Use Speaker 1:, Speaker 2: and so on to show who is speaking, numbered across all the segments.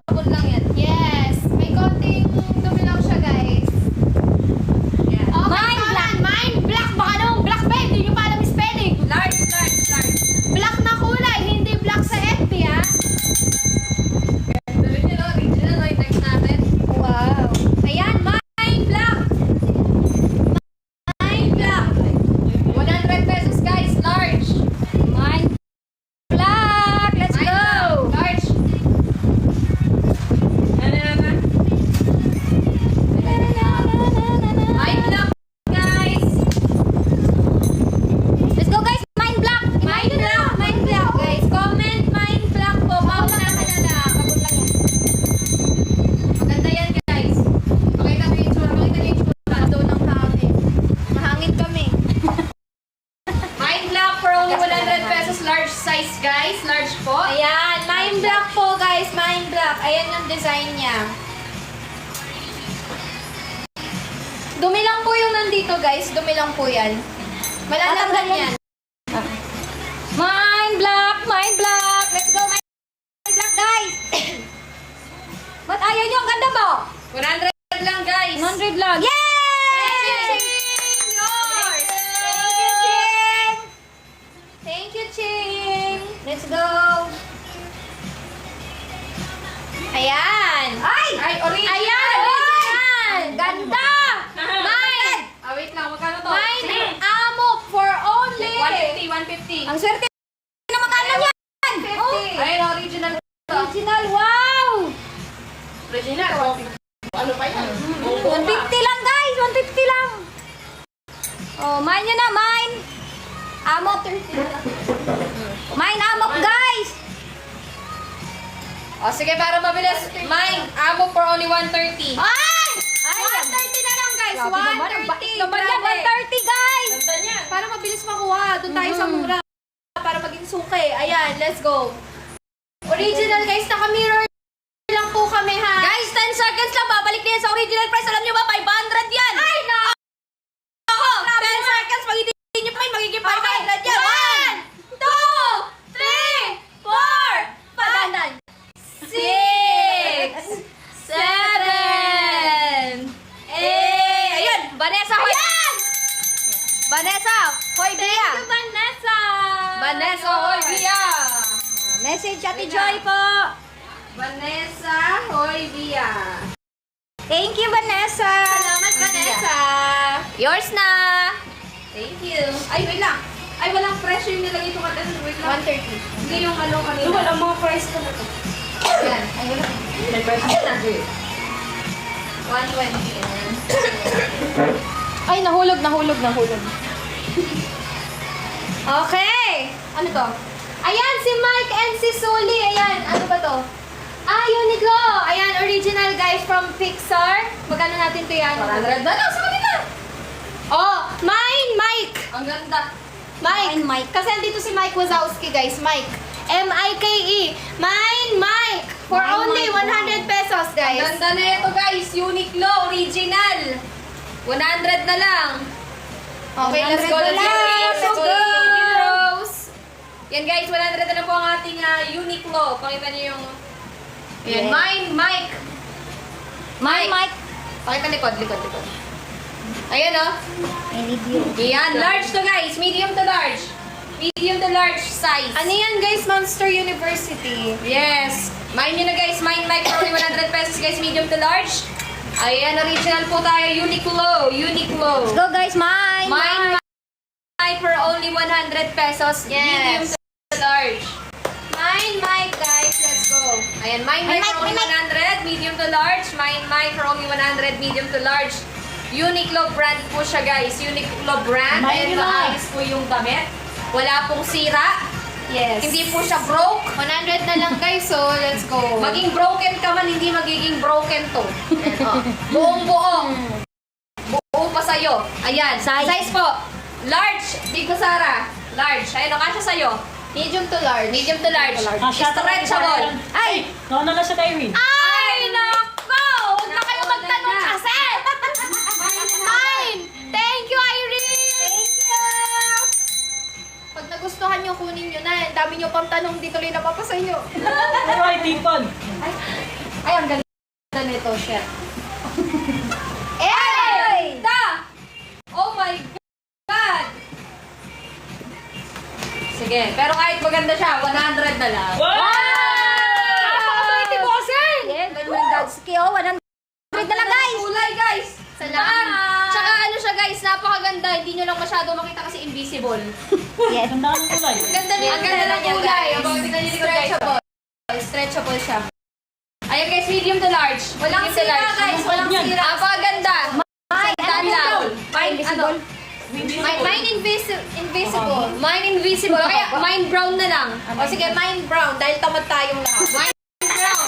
Speaker 1: sabon lang yan. Yes. May konting dumi lang siya, guys. Yes. Okay, Mind Black. Baka naman black ba? Hindi nyo pa alam yung spelling.
Speaker 2: Large.
Speaker 1: Black na kulay, hindi black sa FB, ha?
Speaker 2: Ganda rin yun, original. Yung text natin.
Speaker 1: Wow. Ayan, Mind Black. Mind Black.
Speaker 2: 100 pesos guys, large.
Speaker 1: Mind Black. Let's go.
Speaker 2: Large. Mind Black, guys.
Speaker 1: Let's go, guys. Mind Black. Mind Black, guys. Comment Mind Black po. Pauna ka na lang. Kabul lang yan.
Speaker 2: Maganda yan, guys. Pakita mo yung tsura.
Speaker 1: Doon ang hangin. Mahangin kami.
Speaker 2: Mind Black for only 100 pesos. Large size, guys. Large po.
Speaker 1: Ayan. Mind Black po, guys. Mind Black. Ayan yung design niya. Dumi lang po yung nandito, guys. Dumi lang po yan. Malalanggan yan. Mind Black. Mind Black. Let's go, Mind Black, guys. Ba't ayaw nyo? Ang ganda mo.
Speaker 2: 100 lang, guys.
Speaker 1: 100 lang. Yay!
Speaker 2: Yours.
Speaker 1: Thank you, Ching! Thank you, Ching! Let's go! Ayan!
Speaker 2: Ay, original.
Speaker 1: Ayan! Original! Ganda! Mine!
Speaker 2: Wait lang. Magkano to?
Speaker 1: Mine amo for only
Speaker 2: 150.
Speaker 1: Ang swerte na magkano yan! Oh,
Speaker 2: Ayun, original to.
Speaker 1: original! Wow!
Speaker 2: Original. Ano pa yan?
Speaker 1: 150 lang, guys! 150 lang! Oh, mine yun na, mine! Amok! Mine amok, guys!
Speaker 2: O, sige, para mabilis. Mine, amo for only 130.
Speaker 1: Ay!
Speaker 2: 130 na lang, guys.
Speaker 1: Grabe naman, ang bait
Speaker 2: 130.
Speaker 1: naman yan, 130, guys!
Speaker 2: Ganda niya.
Speaker 1: Para mabilis makuha, doon tayo sa mura. Para maging suki. Ayan, let's go. Original, guys. Naka-mirror lang po kami, ha?
Speaker 2: Guys, 10 seconds lang. Babalik na yan sa original price. Alam niyo ba, 500 yan.
Speaker 1: Ay, no!
Speaker 2: Ako, 10 seconds. Pag hindi niyo pa yun, magiging 500 yan. 1, 2, 3, 4, 5, 6, 7, 8. Ayun, Vanessa Hoy. Vanessa Hoy Bia.
Speaker 1: Thank you, Vanessa!
Speaker 2: Vanessa Hoy Bia.
Speaker 1: Message, Ate Joy po.
Speaker 2: Vanessa Hoy Bia.
Speaker 1: Thank you, Vanessa.
Speaker 2: Salamat, Vanessa.
Speaker 1: Yours na.
Speaker 2: Thank you. Ay, wait lang. Ay, walang presyo yung nilagay ito kanina. Wait lang.
Speaker 1: 130.
Speaker 2: Hindi yung ano kanina.
Speaker 3: Walang mga price ko na to.
Speaker 2: Yan. Ay, wala.
Speaker 3: May price ko na.
Speaker 2: 120.
Speaker 1: Ay, nahulog. Okay. Ano to? Ayan, si Mike and si Sully. Ayan, ano ba to? Uniqlo. Ayan, original guys from Pixar. Magkano natin to yan?
Speaker 2: 100 na lang sa kanila.
Speaker 1: Oh, mine, Mike.
Speaker 2: Ang ganda.
Speaker 1: Mike. Kasi andito si Mike Wazowski, guys. Mike. M-I-K-E. Mine, Mike. For
Speaker 3: Mine,
Speaker 1: only
Speaker 3: Mike.
Speaker 1: 100 pesos,
Speaker 2: Ang
Speaker 1: guys.
Speaker 2: ganda na ito, guys. Uniqlo, original. 100 na lang.
Speaker 1: Okay, let's
Speaker 2: 100
Speaker 1: go.
Speaker 2: na
Speaker 1: Let's
Speaker 2: lang.
Speaker 1: go.
Speaker 2: Let's go. Rose. Yan, guys. 100 na lang po ang ating Uniqlo. Pakita niyo yung... Yan,
Speaker 1: Yeah.
Speaker 2: mine, Mike.
Speaker 1: Mine, Mike.
Speaker 2: Pakita likod. Ayan, oh.
Speaker 1: I need you.
Speaker 2: Yan, large to, guys. Medium to large. Medium to large size.
Speaker 1: Ano yan, guys? Monster University.
Speaker 2: Yes. Mine nyo na, guys. Mine, Mike, for only 100 pesos, guys. Medium to large. Ayan, original po tayo. Uniqlo.
Speaker 1: Let's go, guys. Mine.
Speaker 2: Mine, Mike, for only 100 pesos. Medium
Speaker 1: Yes.
Speaker 2: to large.
Speaker 1: Mine, Mike, guys. Let's go.
Speaker 2: Ayan, mine, Mike, for only
Speaker 1: Mine,
Speaker 2: 100. Medium to large. Mine, Mike, for only 100. Medium to large. Uniqlo brand po siya, guys. Uniqlo brand.
Speaker 1: Mine
Speaker 2: Ayan,
Speaker 1: yun na.
Speaker 2: maayos po yung damit. Wala pong sira.
Speaker 1: Yes.
Speaker 2: Hindi po siya broke.
Speaker 1: 100 na lang, guys. So, let's go.
Speaker 2: Maging broken ka man, hindi magiging broken to. Ayan, oh. Buong-buong. Buo pa sa'yo. Ayan. Size po. Large. Big ko, Sarah. Large. Ayan, o, kasya sa'yo.
Speaker 1: Medium to large.
Speaker 2: Medium to large. Stretchable.
Speaker 3: Ay! Nauna na siya, Irene.
Speaker 1: Ay, nako! Huwag na kayo magtanong kasi! Mine! Thank you, Irene! Thank you! Pag nagustuhan nyo, kunin nyo na. Ang dami nyo pang tanong, di tuloy napapasa nyo.
Speaker 3: Pero ay, tipon.
Speaker 2: Ay, ang ganda nito, shit.
Speaker 1: Ay!
Speaker 2: Da! Oh my God! Sige, pero kahit maganda siya, 100 na lang.
Speaker 1: Napaka-20 boses!
Speaker 4: Yeah, ganun ang ski. Oh, 100 na lang, guys.
Speaker 2: Kulay, guys!
Speaker 1: Salamat!
Speaker 2: Tsaka ano siya, guys, napakaganda. Hindi nyo lang masyado makita kasi invisible.
Speaker 4: Yes.
Speaker 3: Ganda ka ng kulay.
Speaker 2: Ang ganda niya. Ang ganda ng kulay. Stretchable. Stretchable siya. Ayan guys, medium to large. Walang
Speaker 3: Medium to
Speaker 2: sira
Speaker 3: large.
Speaker 2: guys. Walang
Speaker 3: Yan.
Speaker 2: sira. Napakaganda. Standout. Mine, ano?
Speaker 1: Mine invisible.
Speaker 2: Mine invisible. Kaya mine brown na lang. O sige, mine brown. Dahil tamad tayong lahat. Mine brown.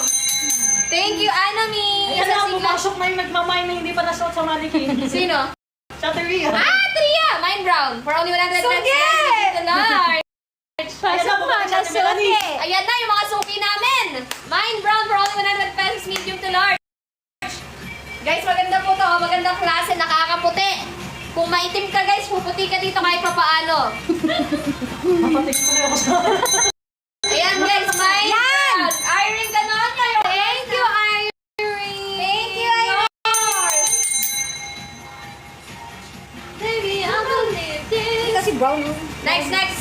Speaker 2: Thank you, Anami.
Speaker 3: Ayan
Speaker 2: Sa
Speaker 3: na,
Speaker 2: sigla-
Speaker 3: pumasok na yung nagmamay na hindi pa nasuot sa mannequin.
Speaker 2: Sino?
Speaker 3: Sa Teria.
Speaker 2: Ah, Tria! Mine brown. For only 100 pesos.
Speaker 1: Sige!
Speaker 2: Medium to large.
Speaker 3: Ayan na, bumalik sa Melanie.
Speaker 2: Ayan na yung mga suki namin. Mine brown for only 100 pesos, medium to large. Guys, maganda po to. Magandang klase, nakakaputi. Kung maitim ka guys, puputi ka dito kahit pa paano.
Speaker 3: Mapatingin ko na ako sa...
Speaker 2: Ayan guys, mine brown. Irene, ganon kayo.
Speaker 1: Thank you, Irene!
Speaker 2: Thank you, Irene.
Speaker 1: Baby, I believe this.
Speaker 4: Kasi brown.
Speaker 2: Next, next.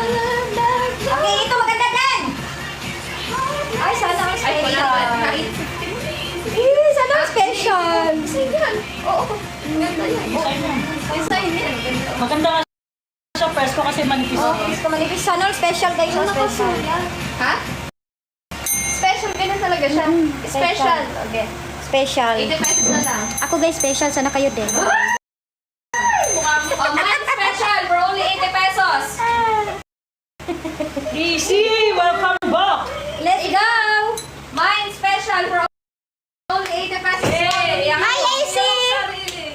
Speaker 4: Okay, ito maganda din. Ay, sana ang
Speaker 2: Ay, wala
Speaker 4: special.
Speaker 2: naman.
Speaker 4: Eh, sana ang special.
Speaker 2: Oo. Ganda yan. Design yan.
Speaker 3: Maganda nga siya, presko kasi manipis.
Speaker 4: Oh, gusto manipis. Sana ang special, guys. Ang special.
Speaker 2: Ha? Special, ganun talaga siya. Special. Okay.
Speaker 4: Special.
Speaker 2: 80 pesos na lang.
Speaker 4: Ako, guys, special. Sana kayo din.
Speaker 2: Mine special for only 80 pesos.
Speaker 3: Easy! Welcome back!
Speaker 4: Let's go!
Speaker 2: Mine special for only 80 pesos.
Speaker 3: Hey!
Speaker 4: Hi, AC!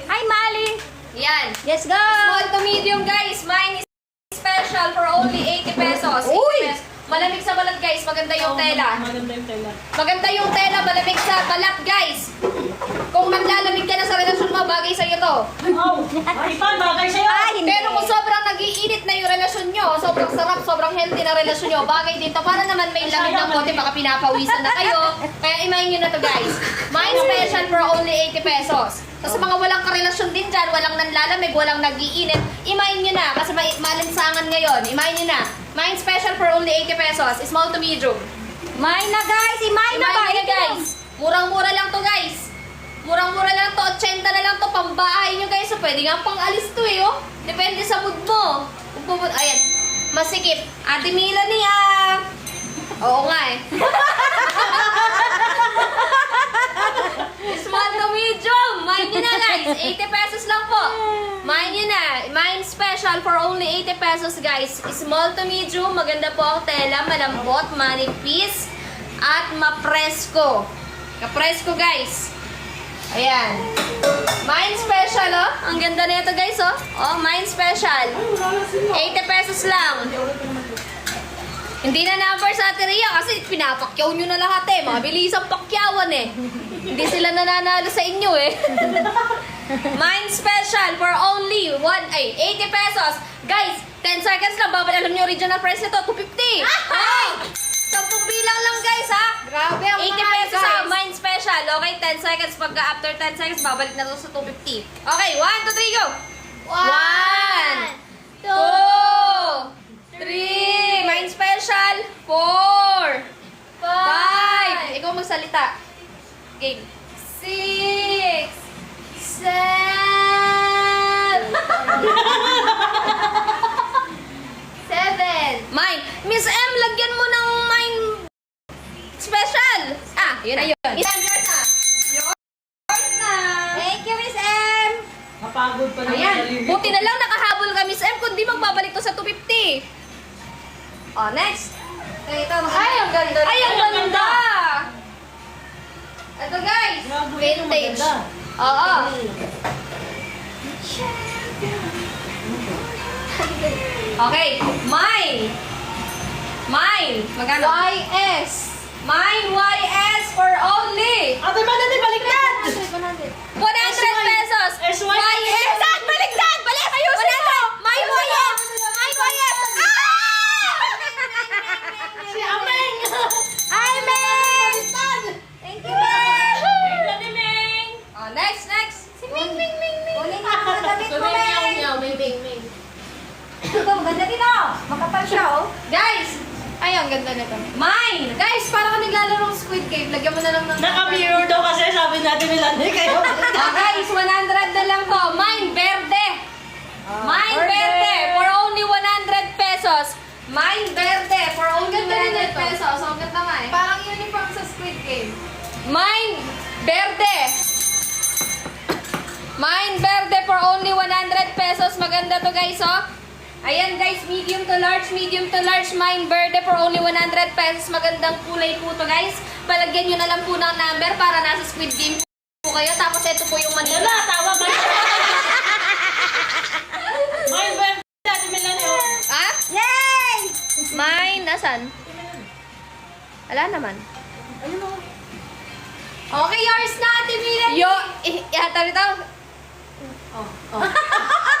Speaker 4: Hi, Mali!
Speaker 2: Yan.
Speaker 4: Let's go!
Speaker 2: Small to medium guys. Mine is special for only 80 pesos. 80
Speaker 4: Uy!
Speaker 2: pesos. Malamig sa balat guys. Maganda yung tela.
Speaker 3: Maganda yung tela.
Speaker 2: Maganda yung tela. Malamig sa balat guys. Kung maglalamig ka na sa relasyon mo, bagay sa'yo to.
Speaker 3: Oh! Ay, pan, bagay sa'yo!
Speaker 4: Ay, hindi.
Speaker 2: Pero kung sobrang nag-iinit na yung relasyon nyo, sobrang sarap, sobrang healthy na relasyon nyo, bagay dito. Para naman may lamig ng konti, baka pinapawisan na kayo. Kaya imayin nyo na to guys. Mine special for only 80 pesos. Tapos sa mga walang karelasyon din dyan, walang nanlalamig, walang nag-iinit, imayin nyo na. Kasi malinsangan ngayon. Imayin nyo na. Mine special for only 80 pesos. Small to medium.
Speaker 4: Mine na, guys! Imay na ba?
Speaker 2: Imayin nyo na guys. Murang-mura lang to guys. Murang-mura lang to, 80 na lang to, pambahay nyo guys. So, pwede nga pang alis to eh, oh. Depende sa mood mo. Ayan, masikip. Ate Melanie, oo nga eh. Small to medium. Mine nyo na guys, 80 pesos lang po. Mine nyo na. Mine special for only 80 pesos guys. Small to medium, maganda po ang tela, malambot, manipis, at mapresko. Kapresko guys. Ayan. Mine special, oh. Ang ganda na ito, guys, oh. Oh, mine special. 80 pesos lang. Hindi na number sa Ateria kasi pinapakyaw nyo na lahat, eh. Mabilis ang pakyawan, eh. Hindi sila nananalo sa inyo, eh. Mine special for only 80 pesos. Guys, 10 seconds lang. Babal alam nyo original price nito, 250. Ay! 10 bilang lang, guys, ha?
Speaker 1: Grabe ang
Speaker 2: 80
Speaker 1: mahal,
Speaker 2: pesos ha,
Speaker 1: guys.
Speaker 2: mine special. Okay, 10 seconds. Pagka after 10 seconds, babalik na to sa 250. Okay, 1, 2, 3, go! 1, 2, 3, mine special. 4, 5. Ikaw magsalita. Game.
Speaker 1: 6, 7,
Speaker 2: Mine. Miss M, lagyan mo ng mine special. Yun na yun.
Speaker 1: Yours na. Yours na.
Speaker 4: Thank you, Miss M!
Speaker 3: Napagod pa naman
Speaker 2: Ayan.
Speaker 3: sa living.
Speaker 2: Buti na lang nakahabol ka, Miss M, kundi magbabalik to sa 250.
Speaker 4: Oh, next. Okay, ito.
Speaker 1: Ay, ang ganda.
Speaker 2: Ay, ang
Speaker 3: Ang
Speaker 2: ganda!
Speaker 3: ganda.
Speaker 2: Ito guys,
Speaker 3: Grabe,
Speaker 2: vintage.
Speaker 3: maganda.
Speaker 2: Oo. Okay, mine. Mine. Magkano?
Speaker 1: YS.
Speaker 2: Mine YS for only
Speaker 3: Ate Melanie, baliktad!
Speaker 2: 100 pesos.
Speaker 3: SY.
Speaker 2: YS. Baliktad! Balik! Ayusin mo! Mine YS! Mine YS!
Speaker 3: Si Ameng!
Speaker 4: Ay, Mel! maganda dito. Makapal siya, oh.
Speaker 2: Guys,
Speaker 1: Ay, ang ganda nito.
Speaker 2: mine! Guys, parang kami naglalaro ng Squid Game. Lagyan mo na lang ng...
Speaker 3: Naka-mirror daw kasi sabi natin nila ni kayo.
Speaker 2: Guys, 100 na lang to. Mine verde. Mine verde for only 100 pesos. Mine verde for
Speaker 1: Ang
Speaker 2: only
Speaker 1: ganda rin
Speaker 2: 100
Speaker 1: nito.
Speaker 2: pesos. Ang ganda nga eh.
Speaker 1: Parang uniform sa Squid Game.
Speaker 2: Mine verde. Mine verde for only 100 pesos. Maganda to guys, oh. Ayan guys, medium to large, mine verde for only 100 pesos. Magandang kulay po to guys. Palagyan nyo na lang po ng number para nasa Squid Game po kayo. Tapos ito po yung
Speaker 3: Yan
Speaker 2: Manila.
Speaker 3: na, tawa ba? May birthday natin Melanie.
Speaker 2: Ah?
Speaker 4: Yay!
Speaker 2: Mine, nasan? Wala naman.
Speaker 1: Okay, yours na, Ate Milan.
Speaker 2: Ihata ito.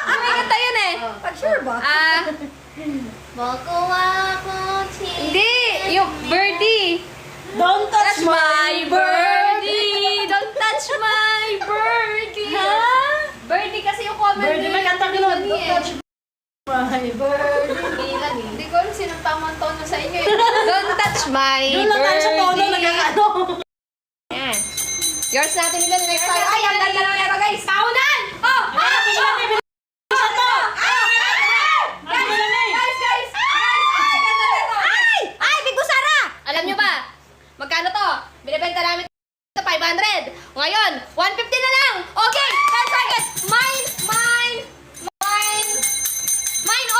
Speaker 2: May kanta yun eh.
Speaker 4: Pag sure ba?
Speaker 1: Makuha ko
Speaker 2: Hindi, yung birdie.
Speaker 3: Don't touch my
Speaker 2: birdie. Don't touch my birdie. Birdie kasi yung comment
Speaker 3: birthday. May kanta ko nun. Don't touch my
Speaker 1: Milan. Hindi ko alam sinong tamang tono sa inyo.
Speaker 2: Don't touch my
Speaker 3: Doon lang tayo sa tono, nagkakano.
Speaker 2: Yan. Yours natin nila next time. Ay, ang ganda naman ito guys. Paunan! Oh!
Speaker 4: Ay, Bigo Sara!
Speaker 2: Alam nyo ba? Magkano to? Binibenta namin ito 500. Ngayon, 150 na lang. Okay, 10 seconds. Mine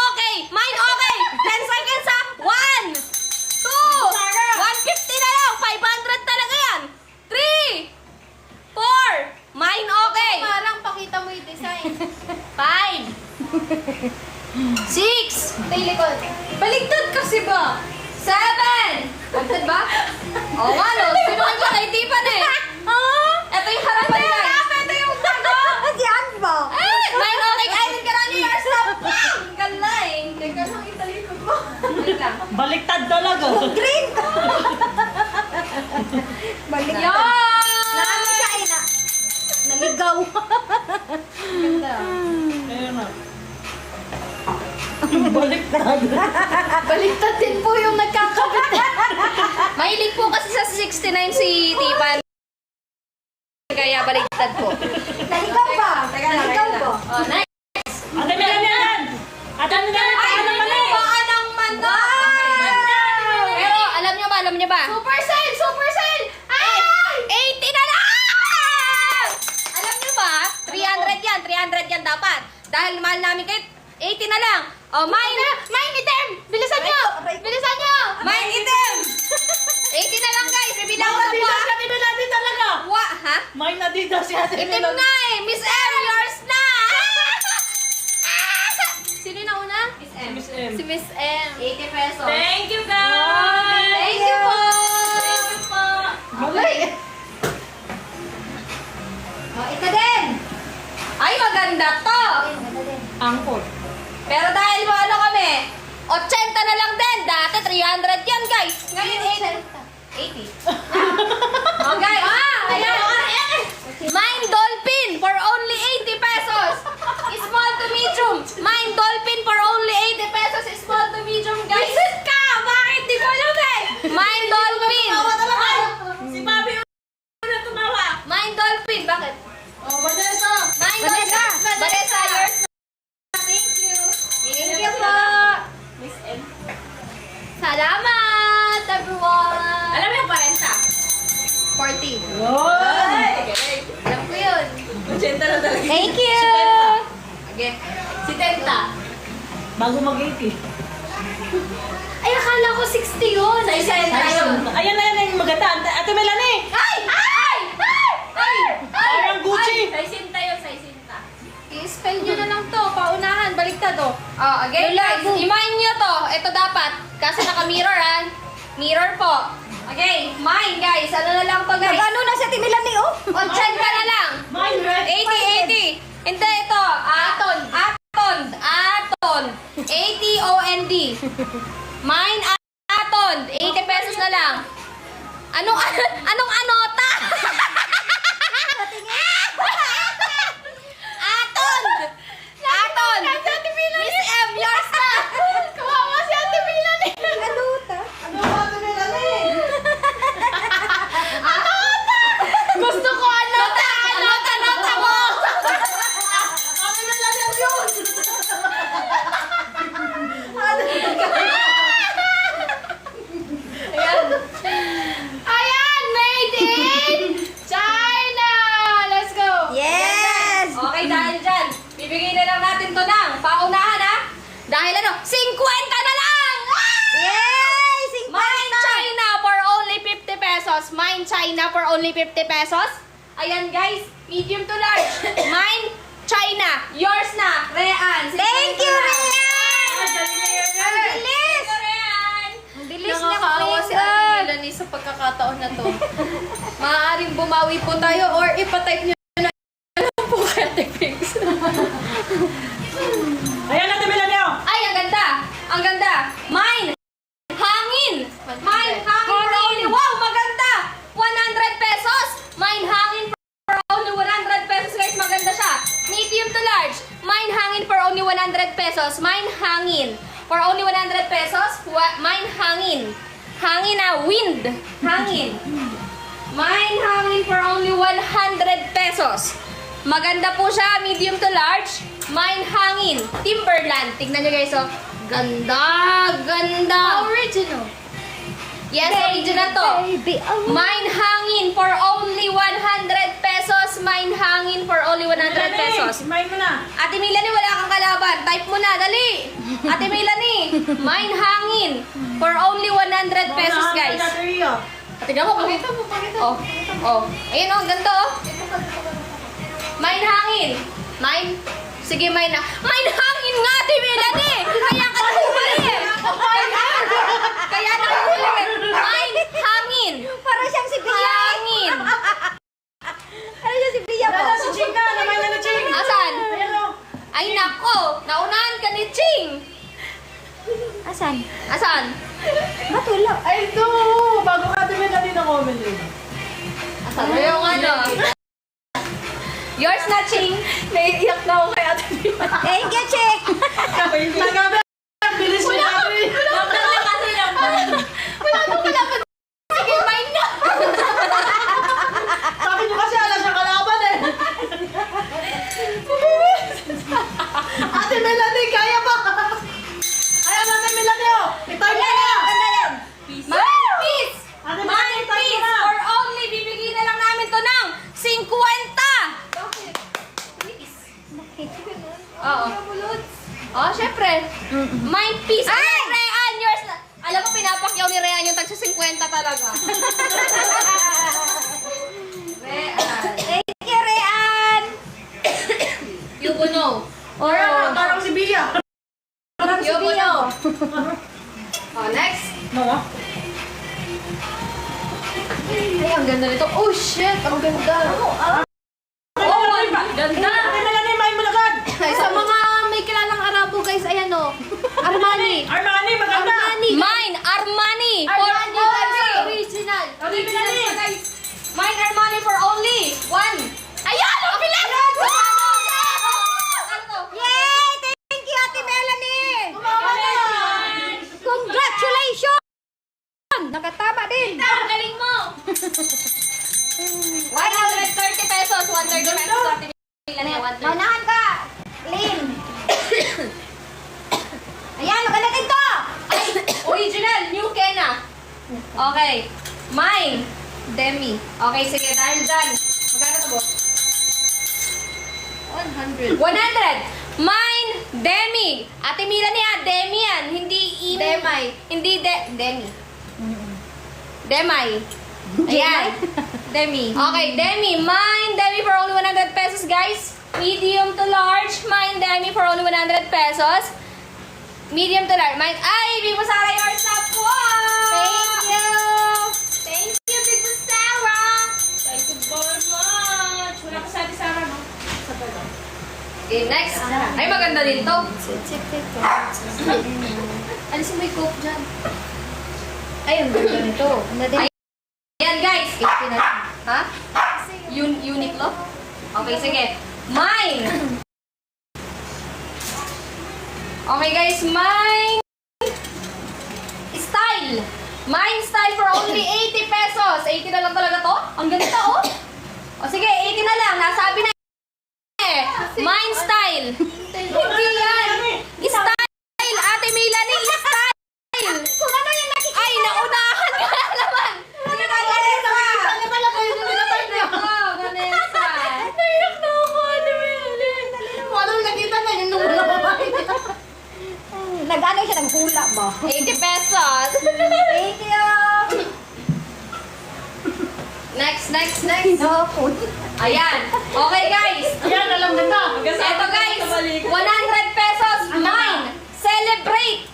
Speaker 2: okay. Mine okay. 10 seconds ha. 1, 2, 150 na lang. 500 talaga yan. 3, 4, mine okay.
Speaker 1: Parang pakita mo yung design.
Speaker 2: 5, 6,
Speaker 1: Tailikod.
Speaker 2: baligtad kasi ba? 7! Baligtad ba? Oo nga no, sinuhay ko kay Tipan eh. Ito yung harapan guys. Ito yung tago.
Speaker 4: Yan ba?
Speaker 2: Mine okay. Ay, nagkaroon niyo your stuff. Ang galing.
Speaker 1: Teka lang, italikod mo.
Speaker 2: Wait lang.
Speaker 3: Baliktad talaga.
Speaker 4: Green! Balik.
Speaker 2: Yan!
Speaker 4: Naano siya eh na. Naligaw.
Speaker 1: Ganda.
Speaker 3: Ayun na. Baliktad.
Speaker 1: Baliktad din po yung nagkakabit.
Speaker 2: Mahilig po kasi sa 69 si Tipan. Kaya baligtad po.
Speaker 4: Naligaw ba? Naligaw ba?
Speaker 2: Oh, nice.
Speaker 3: Ate Melanie yan. Ate Melanie,
Speaker 2: Ay,
Speaker 3: tayo naman eh.
Speaker 2: baka ng manok. Pero alam niyo ba?
Speaker 1: Super sale! Super sale! Ay!
Speaker 2: 80 na lang! Alam niyo ba? 300 yan dapat. Dahil mahal namin kayo, 80 na lang. Oh, mine item! Bilisan niyo! Bilisan niyo! Mine item! 80 na lang guys, bibilang ko
Speaker 3: May
Speaker 2: po.
Speaker 3: Adidas si Ate Melanie talaga.
Speaker 2: Ha?
Speaker 3: May Adidas si Ate
Speaker 2: Itim
Speaker 3: Melanie.
Speaker 2: na eh! Miss M, yours na! Sino na una? Miss M.
Speaker 3: Miss M.
Speaker 1: Si Miss M.
Speaker 2: 80 pesos.
Speaker 3: Thank you guys.
Speaker 2: Thank you po!
Speaker 3: Thank you po.
Speaker 2: Okay.
Speaker 4: Oh, ito din.
Speaker 2: Ay, maganda to!
Speaker 3: Angkor.
Speaker 2: Pero dahil mo ano kami, 80 na lang din. Dati 300 yan guys. Ngayon 80. Okay. Ayan. Mine Dolphin for only 80 pesos. Small to medium. Mine Dolphin for only 80 pesos. Small to medium guys. Visit ka! Bakit di ko alam eh? Mine Dolphin.
Speaker 3: Si Bobby na tumawa.
Speaker 2: Mine Dolphin. Bakit?
Speaker 3: Oh, Vanessa.
Speaker 2: Mine
Speaker 4: Vanessa.
Speaker 2: Dolphin. Vanessa, yours na.
Speaker 1: Thank you.
Speaker 2: Thank you po.
Speaker 3: Miss M.
Speaker 1: Salamat, everyone.
Speaker 2: Alam mo yung parenta?
Speaker 1: 40.
Speaker 3: Yun.
Speaker 1: Alam ko yun.
Speaker 3: 80 na talaga.
Speaker 4: Thank you.
Speaker 2: Okay. Si Tenta.
Speaker 3: Bago mag-80.
Speaker 1: Ay, akala ko 60 yun.
Speaker 2: Sa isa tayo.
Speaker 3: Ayan na yan yung maganda. Ate Melanie.
Speaker 2: Ay! Ay! Ay! Ay!
Speaker 3: Parang Gucci.
Speaker 2: Sa isinta yun, sa isinta.
Speaker 1: I-spell nyo na lang to. Paunahan. Baliktad oh.
Speaker 2: Oh, again guys, i-mine nyo to. Ito dapat. Kasi naka-mirror ha. Mirror po. Okay, mine guys. Ano na lang to guys?
Speaker 4: Nag-ano na siya timilan ni oh?
Speaker 2: 80 ka na lang.
Speaker 3: Mine red.
Speaker 2: 80. Hindi, ito. Aton. 80 OND. Mine Aton. 80 pesos na lang. Anong anota? Aton! Miss M, yours na! magkano? 50 na lang! Ah!
Speaker 4: Yay! 50!
Speaker 2: Mine China for only 50 pesos. Mine China for only 50 pesos. Ayan guys, medium to large. Mine China. Yours na, Rean.
Speaker 4: Thank you, Rian!
Speaker 3: Ay, galing na yan.
Speaker 4: Ang bilis!
Speaker 2: Rean.
Speaker 4: Ang bilis niya
Speaker 2: Nakakaawa si Ate Melanie sa pagkakataon na to. Maaaring bumawi po tayo or ipatype nyo na lang po kay Ate Pix.
Speaker 3: Ayan, Ate Melanie, oh.
Speaker 2: Ay, ang ganda! Ang ganda! Mine! Hangin! Mine hangin for only... Wow, maganda! 100 pesos! Mine hangin for only 100 pesos, guys. Maganda siya. Medium to large. Mine hangin for only 100 pesos. Mine hangin for only 100 pesos. Mine hangin. Hangin na wind. Hangin. Mine hangin for only 100 pesos. Maganda po siya, medium to large. Mine hangin. Timberland. Tignan nyo guys, oh. Ganda, ganda. Original. Yes, original to. Mine hangin for only 100 pesos. Mine hangin for only 100 pesos.
Speaker 3: Simayin mo na.
Speaker 2: Ate Melanie, wala kang kalaban. Type mo na, dali. Ate Melanie, mine hangin for only 100 pesos, guys.
Speaker 3: Ate Rio.
Speaker 2: Tingnan mo, pakita mo, pakita mo. Oh. Ayun, oh, ganito, oh. Mine hangin. Mine? Sige, mine na. Mine hangin nga, Ate Melanie! Kaya ka nahuli eh! Kaya nahuli eh! Mine hangin!
Speaker 4: Para siyang si Bia.
Speaker 2: Hangin!
Speaker 4: Para siyang si Bia po.
Speaker 3: Wala si Ching na. Naman na ni Ching.
Speaker 2: Asan?
Speaker 3: Ayan, oh.
Speaker 2: Ay, nako! Naunahan ka ni Ching!
Speaker 4: Asan?
Speaker 2: Asan?
Speaker 4: Ba't wala?
Speaker 3: Ay, ito. Bago ka, Ate Melanie na comment rin.
Speaker 2: Asan mo yung ano? Yours na, Ching! Naiiyak na ako kay Ate Melanie.
Speaker 4: Thank you, Chick!
Speaker 3: Nagabi. Bilis mo na.
Speaker 2: Sige, mine na!
Speaker 3: Sabi niyo kasi alas yung kalaban eh. Ate Melanie, kaya ba? Ayan, Ate Melanie, oh. Itay mo na.
Speaker 4: Ganda yan!
Speaker 2: Mine piece!
Speaker 3: Ate
Speaker 2: Mine
Speaker 3: Melanie, itay mo
Speaker 2: piece!
Speaker 3: na.
Speaker 2: For only, bibigyan na lang namin to ng 50! Oo. Oh, syempre. Mine piece. Ay! Rean, yours na. Alam mo, pinapakyaw ni Rean yung tagsa 50 talaga. Rean.
Speaker 4: Thank you, Rian!
Speaker 2: You will know.
Speaker 3: Parang si Bia.
Speaker 4: Parang si
Speaker 2: You will
Speaker 4: Bia.
Speaker 2: know. Oh, next.
Speaker 3: No,
Speaker 2: Ay, ang ganda nito. Oh, shit. Ang ganda. Oh, ang ganda.
Speaker 3: Ate Melanie, main mo agad.
Speaker 2: Ay, sa mga may kilalang Arabo, guys, ayan o. Armani.
Speaker 3: Armani, maganda.
Speaker 2: Mine, Armani. For only. Original. Original, guys. Mine, Armani for only 1. Ayan, ang bilis!
Speaker 4: Yay! Thank you, Ate Melanie! Congratulations! Nakatama din!
Speaker 2: Ang galing mo! 130 pesos. 130 pesos. Ate Melanie, 130.
Speaker 4: Maunahan ka! Lynn! Ayan, maganda din to!
Speaker 2: Ay, original, new Kena. Okay. Mine, Demi. Okay, sige, dahil dyan. Magkano to, boss? 100. 100. Mine, Demi. Ate Melanie, Demi yan. Hindi Demay. Hindi Demi. Demay. Ayan. Demi. Okay, Demi. Mine, Demi for only 100 pesos, guys. Medium to large. Mine, Demi for only 100 pesos. Medium to large. Mine, ay, Big Sarah, yours na po!
Speaker 4: Thank you!
Speaker 2: Thank you, Big Sarah!
Speaker 3: Thank you very much. Wala ka sa Ate Sarah, no?
Speaker 2: Okay, next. Ay, maganda din to. Alisin mo yung coke dyan.
Speaker 4: Ay, ang ganda nito. Ang ganda din.
Speaker 2: Ayan, guys. Ha? Uniqlo? Okay, sige. Mine! Okay, guys. Mine style. Mine style for only 80 pesos. 80 na lang talaga to? Ang ganda, oh. O sige, 80 na lang. Nasabi na eh. Mine style. Hindi yan. Style. Ate Melanie, style.
Speaker 4: Kung ano yung nakikita
Speaker 2: Ay, naunahan ka na naman. Sige, Vanessa. Oh, Vanessa. Naiyak na ako, Ate Melanie.
Speaker 3: Kung ano yung nakita na, yung nung babae.
Speaker 4: Nag naghula ba?
Speaker 2: 80 pesos.
Speaker 4: Thank you!
Speaker 2: Next.
Speaker 4: No, food.
Speaker 2: Ayan. Okay, guys.
Speaker 3: Ayan, alam na na.
Speaker 2: Eto, guys. 100 pesos. Mine. Celebrate.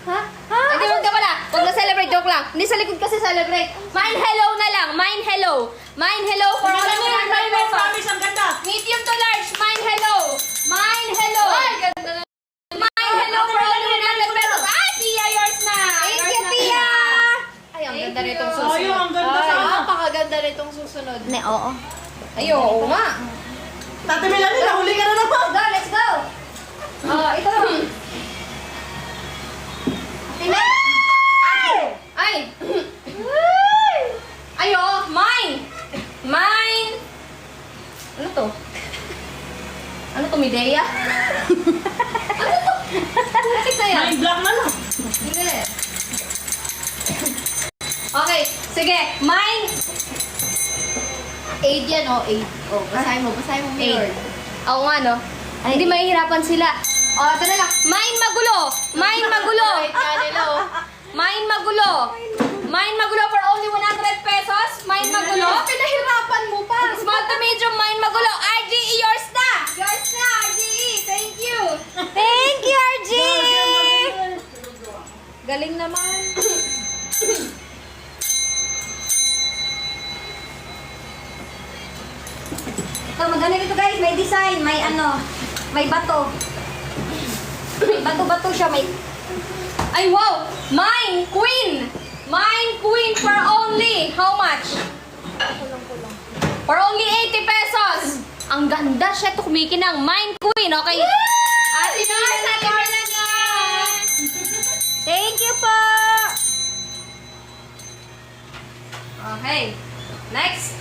Speaker 1: Ha?
Speaker 2: Hindi, wag ka pala. Huwag na celebrate. Joke lang. Hindi sa likod kasi celebrate. Mine hello na lang. Mine hello. Mine hello for
Speaker 3: Alam
Speaker 2: only
Speaker 3: mo,
Speaker 2: 100 pesos.
Speaker 3: promise, ang ganda.
Speaker 2: Medium to large. Mine hello. Mine hello. Mine hello for only 100 pesos. Ay, Pia, yours na.
Speaker 1: Thank
Speaker 2: Yours
Speaker 1: you,
Speaker 2: na,
Speaker 1: Pia.
Speaker 2: Ay, ang ganda
Speaker 1: Thank
Speaker 2: nitong
Speaker 1: you.
Speaker 2: susunod.
Speaker 3: Ayun, ang ganda
Speaker 1: Ay,
Speaker 3: sana.
Speaker 1: napakaganda nitong susunod.
Speaker 4: Ne, oo.
Speaker 2: Ay, oo nga.
Speaker 3: Ate Melanie, nahuli ka na naman.
Speaker 4: Go, let's go!
Speaker 2: Ito naman.
Speaker 4: Tingnan!
Speaker 2: Ay! Ay, oh, mine! Mine! Ano to? Ano to, Medea? Ano to? Bakit na yan?
Speaker 3: Mind block na lang.
Speaker 2: Hindi. Okay, sige. Mine!
Speaker 1: 8 yan, oh, 8. Oh, basahin mo, Mirror.
Speaker 2: Oo nga, no? Hindi mahihirapan sila. O, ito na lang. Mine magulo! Mine magulo!
Speaker 1: Wait nga nila, oh.
Speaker 2: Mine magulo! Mine magulo for only 100 pesos. Mine magulo.
Speaker 1: Pinahirapan mo pa.
Speaker 2: Small to medium, mine magulo. RGE, yours na! Yours na, RGE. Thank you.
Speaker 4: Thank you, RG!
Speaker 1: Galing naman.
Speaker 4: So, maganda nito guys, may design, may ano, may bato. May bato-bato siya, may...
Speaker 2: Ay, wow! Mine queen! Mine queen for only, how much? For only 80 pesos. Ang ganda siya. Ito kumikinang mine queen, okay? Ate Nars, yours na!
Speaker 4: Thank you po!
Speaker 2: Okay. Next.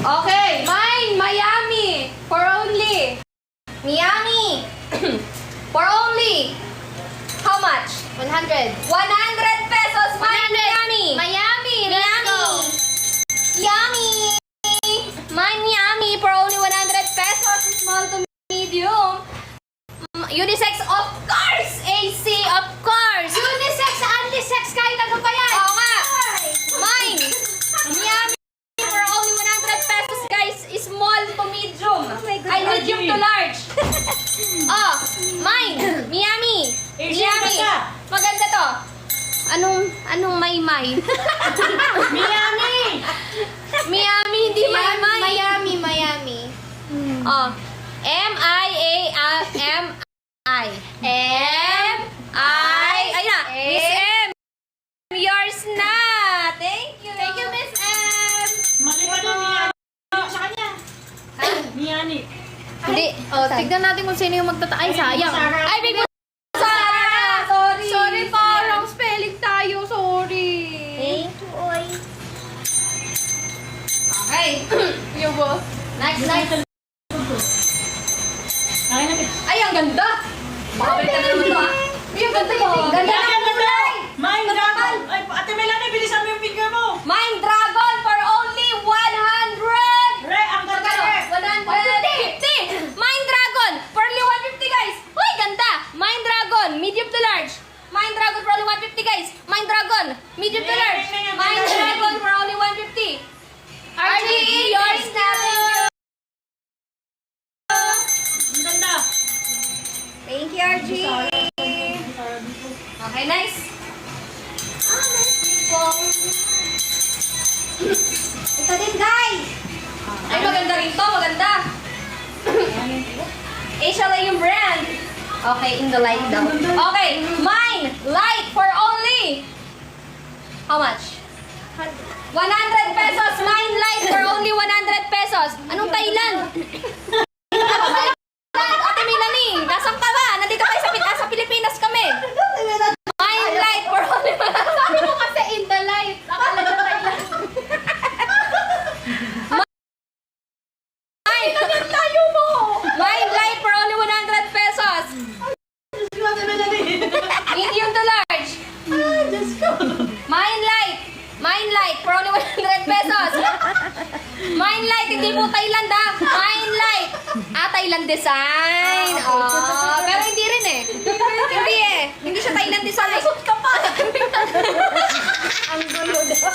Speaker 2: Okay, mine, Miami, for only. Miami, for only. How much?
Speaker 1: 100.
Speaker 2: 100 pesos, mine, Miami.
Speaker 1: Miami, let's go.
Speaker 2: Yummy. Mine, Miami, for only 100 pesos, small to medium. Unisex, of course. AC, of course.
Speaker 1: Unisex, anti-sex, kahit ano pa yan.
Speaker 2: Oo nga. Mine. Miami for only 100 pesos, guys. Small to medium.
Speaker 4: my God.
Speaker 2: Ay, medium to large. Oh, mine. Miami. Miami.
Speaker 3: ganda.
Speaker 2: Maganda to. Anong may-may?
Speaker 3: Miami!
Speaker 2: Miami, hindi may-may.
Speaker 1: Miami.
Speaker 2: Oh. M-I-A-M-I. M-I. Ay na. Miss M. Yours na. Thank you.
Speaker 1: Thank you, Miss M.
Speaker 3: Mali pa din, Miami. Sa kanya. Miami.
Speaker 2: Hindi.
Speaker 1: Oh, tignan natin kung sino yung Ay, sayang.
Speaker 2: Ay, big Sarah. Sorry.
Speaker 1: Sorry po, wrong spelling tayo. Sorry.
Speaker 4: Thank you, oy.
Speaker 2: Okay.
Speaker 1: Yung boss.
Speaker 2: Next.
Speaker 3: Ay,
Speaker 2: Ay, ang ganda. Makabalik ka na naman to, ah. Ay, ang ganda mo.
Speaker 4: Ganda
Speaker 3: Ay,
Speaker 4: ng
Speaker 3: ang ganda.
Speaker 4: kulay!
Speaker 3: Mind dragon. Ay, Ate Melanie, bilisan mo yung finger mo.
Speaker 2: Mine Dragon for only 100.
Speaker 3: Re, ang ganda.
Speaker 2: Magkano? 150. Mine Dragon for only 150, guys. Uy, ganda. Mine Dragon, medium to large. Mine Dragon for only 150, guys. Mine Dragon, medium to large. Mine Dragon for only 150. RGE, yours na.
Speaker 3: Ang ganda.
Speaker 4: Thank you, RG!
Speaker 2: Okay, nice.
Speaker 4: Ito din, guys!
Speaker 2: Ay, maganda rin to. Maganda. Asian yung brand. Okay, in the light daw. Okay, mine, light for only. How much? 100 pesos. Mine light for only 100 pesos. Anong Thailand? Ate Melanie, nasan ka ba? Nandito kayo sa Pilipinas kami. Mine light for only 100.
Speaker 1: Sabi mo kasi in the light. Akala na Thailand. Tayo mo.
Speaker 2: Mine light for only 100 pesos.
Speaker 3: Ate Melanie.
Speaker 2: Medium to large. Mine light for only 100 pesos. Mine Mine Light, hindi po Thailand ah. Mine Light. Thailand design. Pero hindi rin eh. Hindi eh. Hindi siya Thailand design. Nasot ka pa.
Speaker 4: Ang gulo daw.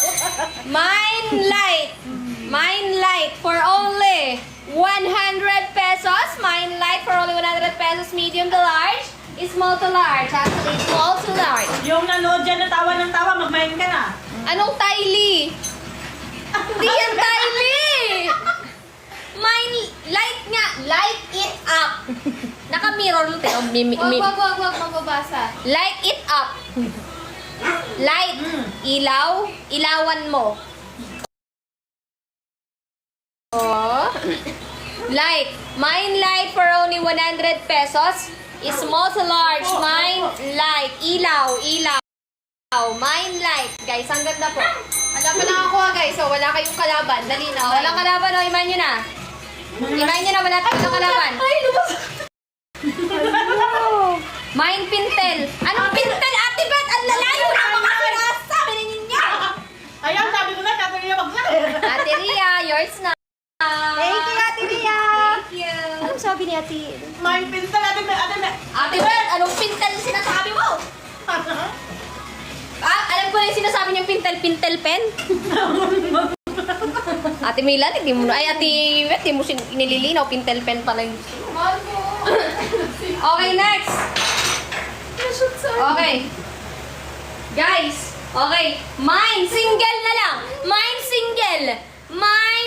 Speaker 2: Mine Light. Mine Light for only 100 pesos. Mine Light for only 100 pesos. Medium to large. Small to large. Actually, small to large.
Speaker 3: Yung nanood dyan na tawa ng tawa, magmain ka na.
Speaker 2: Anong Tylee? Hindi yan Tylee! Mine Light nga. Light it up. Naka-mirror lang tayo.
Speaker 1: Wag, magbabasa.
Speaker 2: Light it up. Light. Ilaw. Ilawan mo. Oh. Light. Mine Light for only 100 pesos. Small to large. Mine Light. Ilaw. Mine Light. Guys, ang ganda po.
Speaker 1: Wala pa lang ako guys. So, wala kayong kalaban. Dali na.
Speaker 2: Walang kalaban, o. Iman nyo na. Iman nyo na, wala tayong kalaban.
Speaker 1: Ay, lumabas.
Speaker 2: Mine Pintel. Anong Pintel, Ate Beth? Ang lalayo na mga sinasabi ninyo.
Speaker 3: Ayan, sabi ko na, sabi niya magsabi.
Speaker 2: Ate Ria, yours na.
Speaker 4: Thank you, Ate Ria.
Speaker 2: Thank you.
Speaker 4: Anong sabi ni Ate?
Speaker 3: Main pinta, ate.
Speaker 2: Ate Beth, anong Pintel sinasabi mo? Alam ko na yung sinasabi niyang Pintel pen. Ate Milan, hindi mo na. Ay, Ate Beth, hindi mo nililinaw. Pintel pen pala yung...
Speaker 1: Mahal mo.
Speaker 2: Okay, next. Okay. Guys, okay. Mine, single na lang. Mine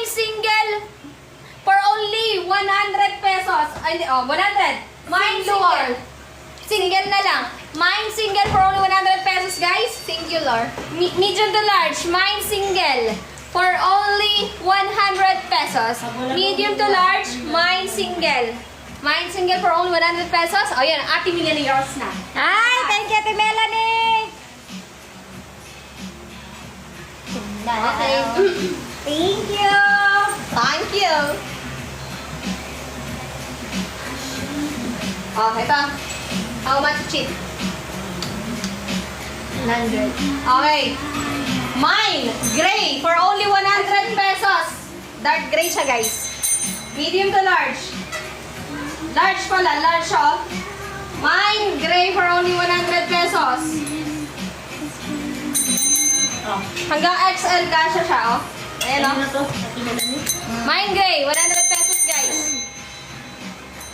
Speaker 2: single. For only 100 pesos. Ay, hindi, 100. Mine single. Single na lang. Mine single for only 100 pesos, guys.
Speaker 1: Singular.
Speaker 2: Medium to large. Mine single. For only 100 pesos. Medium to large. Mine single. Mine single for only 100 pesos. O yan, Ate Milena, yours na.
Speaker 4: Hi, thank you, Ate Melanie.
Speaker 2: Okay.
Speaker 4: Thank you.
Speaker 2: Thank you. Okay, ito. How much cheap?
Speaker 1: 100.
Speaker 2: Okay. Mine, gray, for only 100 pesos. Dark gray siya, guys. Medium to large. Large pala, large siya. Mine, gray, for only 100 pesos. Hanggang XL kasha siya, oh. Ayan, oh.
Speaker 3: na to, ate Melanie.
Speaker 2: Mine gray, 100 pesos, guys.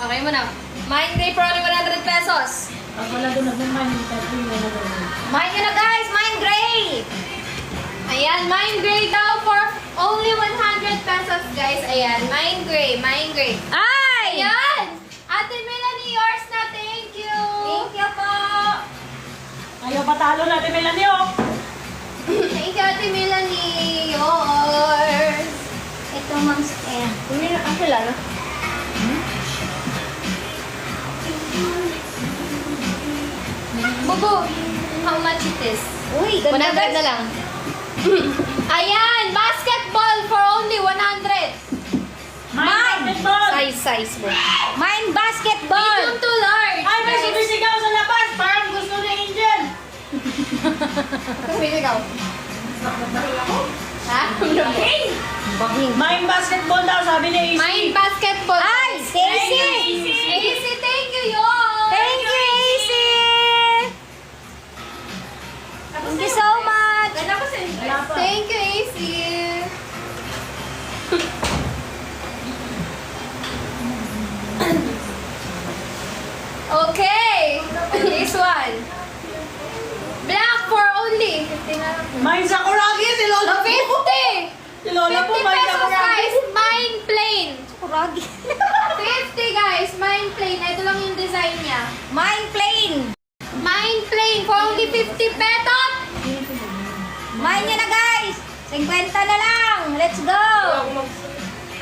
Speaker 2: Okay mo na. Mine gray for only 100 pesos.
Speaker 3: Pag wala doon nagmamain, hindi tayo yung wala doon.
Speaker 2: Mine yun na, guys. Mine gray. Ayan, mine gray daw for only 100 pesos, guys. Ayan, mine gray.
Speaker 4: Ay!
Speaker 2: Ayan! Ate Melanie, yours na. Thank you.
Speaker 4: Thank you po.
Speaker 3: Ayaw patalo na, ate Melanie, oh.
Speaker 2: Thank you, Ate Melanie. Yours.
Speaker 4: Ito, Ma'am Stan.
Speaker 2: Hindi na, ako lang. Bubu, how much it is?
Speaker 4: Uy,
Speaker 2: 100
Speaker 4: ganda
Speaker 2: na lang. Ayan, basketball for only 100.
Speaker 3: Basketball!
Speaker 2: Size mo.
Speaker 4: Mine basketball.
Speaker 2: Medium to large.
Speaker 3: Ay, may sumisigaw sa labas! Parang gusto ni Angel!
Speaker 2: Sumisigaw. Ha?
Speaker 3: Main basketball daw, sabi ni AC.
Speaker 2: Mine basketball.
Speaker 4: Ay, Casey.
Speaker 2: Easy, thank you, yun.
Speaker 4: Thank you, AC. Thank you so much.
Speaker 2: Thank you, AC. Okay. This one. Black for only 50 na lang.
Speaker 3: Main Sakuragi, si Lola po.
Speaker 2: 50!
Speaker 3: Si Lola po,
Speaker 2: 50
Speaker 3: main
Speaker 2: pesos,
Speaker 3: Sakuragi.
Speaker 2: guys. Mine plain.
Speaker 4: Kuragi.
Speaker 2: 50, guys. Mine plain. Ito lang yung design niya.
Speaker 4: Mine plain.
Speaker 2: Mine plain for only 50 pesos.
Speaker 4: Mine nyo na, guys. 50 na lang. Let's go.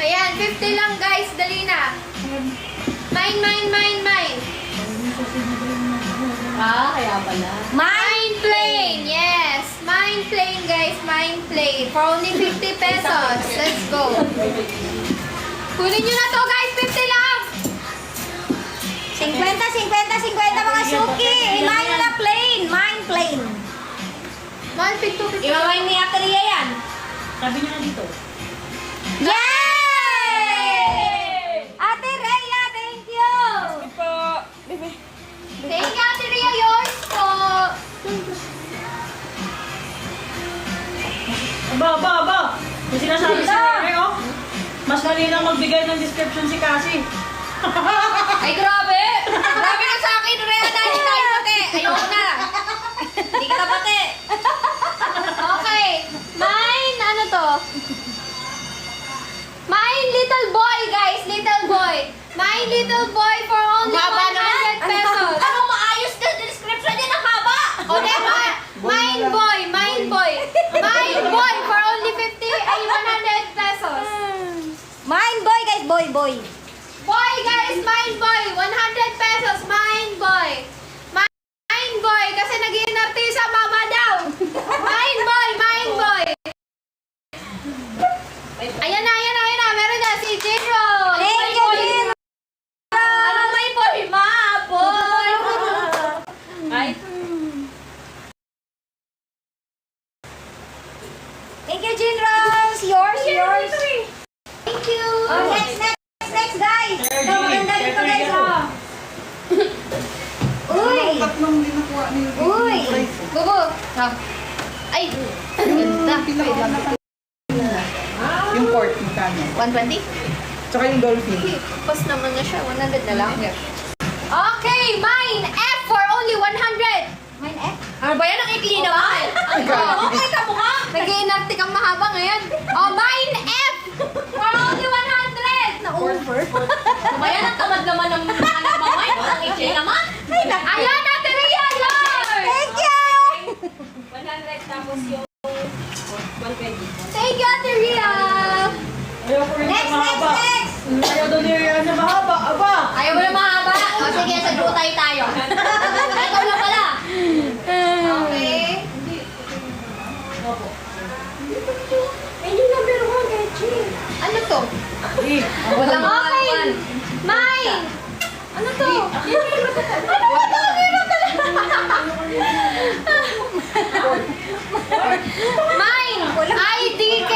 Speaker 2: Ayan, 50 lang, guys. Dali na. Mine.
Speaker 3: Kaya pala.
Speaker 2: Mine plain. Yes. Mine plain, guys. Mine plain. For only 50 pesos. Let's go. Kunin nyo na to, guys. 50 lang.
Speaker 4: 50 mga suki. Mine nyo na plain. Mine plain.
Speaker 2: Mahal, 50.
Speaker 4: Iwawain ni Ate Ria yan.
Speaker 3: Sabi niya na dito.
Speaker 4: Yes!
Speaker 3: Mas malinaw magbigay ng description si Cassie.
Speaker 2: Ay, grabe! Grabe ka sa akin, Rhea! Dahil tayo pati! Ayoko na! Hindi kita pati!
Speaker 1: Okay. Mine, ano to? Mine little boy, guys. Little boy. Mine little boy for only
Speaker 2: Haba
Speaker 1: 100 pesos.
Speaker 2: Anong maayos na description niya? Ang haba!
Speaker 1: O, diba? Mine boy. Mine boy. Mine boy for only 100 pesos.
Speaker 4: Mine boy, guys. Boy, boy.
Speaker 1: Boy, guys. Mine boy. 100 pesos. Mine boy. Mine boy. Kasi nag-iinarte sa mama daw. Mine boy. Mine boy. Ayan na. Meron na si Jinro.
Speaker 4: Thank you, Jin.
Speaker 2: Ano may boy? Boy! Ay,
Speaker 4: Thank you, Jin Rose. Yours.
Speaker 1: Thank you.
Speaker 4: Oh, next, guys. Ito, maganda dito, guys. Oh. Uy.
Speaker 3: Tatlong din nakuha ni
Speaker 4: Uy.
Speaker 1: Bubu. Ay. Ganda.
Speaker 3: Yung port, magkano?
Speaker 1: 120?
Speaker 3: Tsaka yung dolphin.
Speaker 1: Pas naman na siya. 100 na lang. Okay, mine. F for only 100.
Speaker 4: Mine F.
Speaker 2: ano ba yan? Ang ikli naman! Okay ka mo nga!
Speaker 1: Nag-iinarte kang mahaba ngayon. Oh, mine F for only 100.
Speaker 4: Na-over.
Speaker 2: Ano ba yan? Ang tamad naman ng anak mamay. Ang ikli naman!
Speaker 1: Ayan, Ate Ria, yours.
Speaker 4: Thank you.
Speaker 2: 100 tapos yung 120.
Speaker 1: Thank you, Ate Ria.
Speaker 3: Ayoko rin
Speaker 4: Next.
Speaker 3: Ayaw daw ni Rian na mahaba. Aba!
Speaker 2: Ayaw mo na mahaba? O sige, sa drutay tayo. Ito na pala.
Speaker 1: Okay. Hindi na pero ko, Gechi. Ano to?
Speaker 3: Eh,
Speaker 2: Walang
Speaker 1: Okay. Mine. Ano to? Mine. IDK.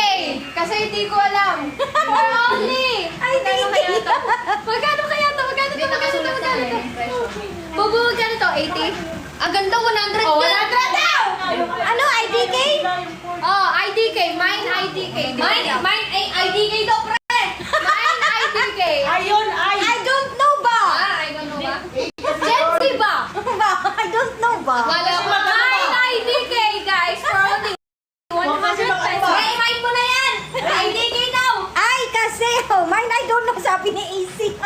Speaker 1: Kasi hindi ko alam. For only.
Speaker 4: IDK.
Speaker 1: Magkano kaya to? Magkano to? Bubu, magkano to? 80?
Speaker 2: Ang ganda, 100
Speaker 1: Oh,
Speaker 2: na.
Speaker 1: 100 daw!
Speaker 4: Ano, IDK?
Speaker 1: Oh, IDK. Mine IDK.
Speaker 2: Mine, ay, IDK daw, pre!
Speaker 1: Mine IDK.
Speaker 3: Ayun, ay!
Speaker 4: I don't know ba?
Speaker 1: I don't know ba? Jensi ba?
Speaker 4: I don't know ba?
Speaker 1: Wala ko. Mine IDK, guys. For only 100 pesos.
Speaker 2: Ay, mine mo na yan! IDK daw!
Speaker 4: Ay, kasi, mine I don't know, sabi ni AC.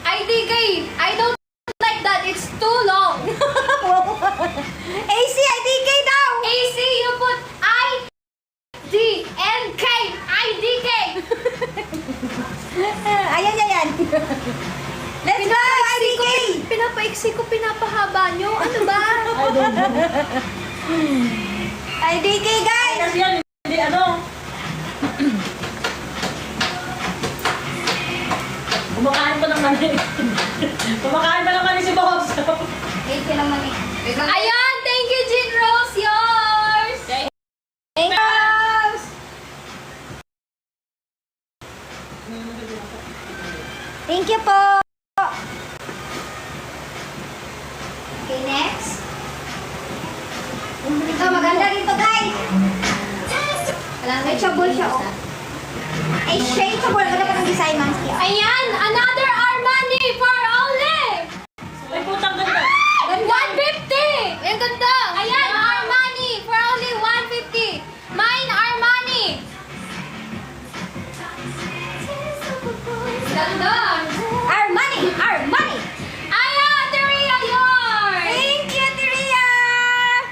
Speaker 1: IDK. I don't like that. It's too long.
Speaker 4: AC, IDK daw.
Speaker 1: AC, you put I, D, N, K. IDK.
Speaker 4: Ayan. Let's go, IDK.
Speaker 1: Pinapaiksi ko, pinapahaba nyo. Ano ba?
Speaker 4: IDK, guys.
Speaker 3: Kasi yan, hindi ano. Kumakain pa ng mani. Kumakain pa ng mani si Boss.
Speaker 4: 80 naman eh.
Speaker 1: Ayan, thank you, Jean Rose. Yours.
Speaker 4: Thank you. Thank you po. Okay, next. Ito, maganda dito, guys. Ay, chabol siya, oh. Ay, siya yung chabol. Ganda pa ng design, man.
Speaker 1: Ayan, another Armani for only
Speaker 3: Ay, putang ganda.
Speaker 1: 150. Ang ganda. Ayan, Armani for only 150. Mine Armani. Ganda.
Speaker 4: Armani.
Speaker 1: Ayan, Ate Ria, yours.
Speaker 4: Thank you, Tiria.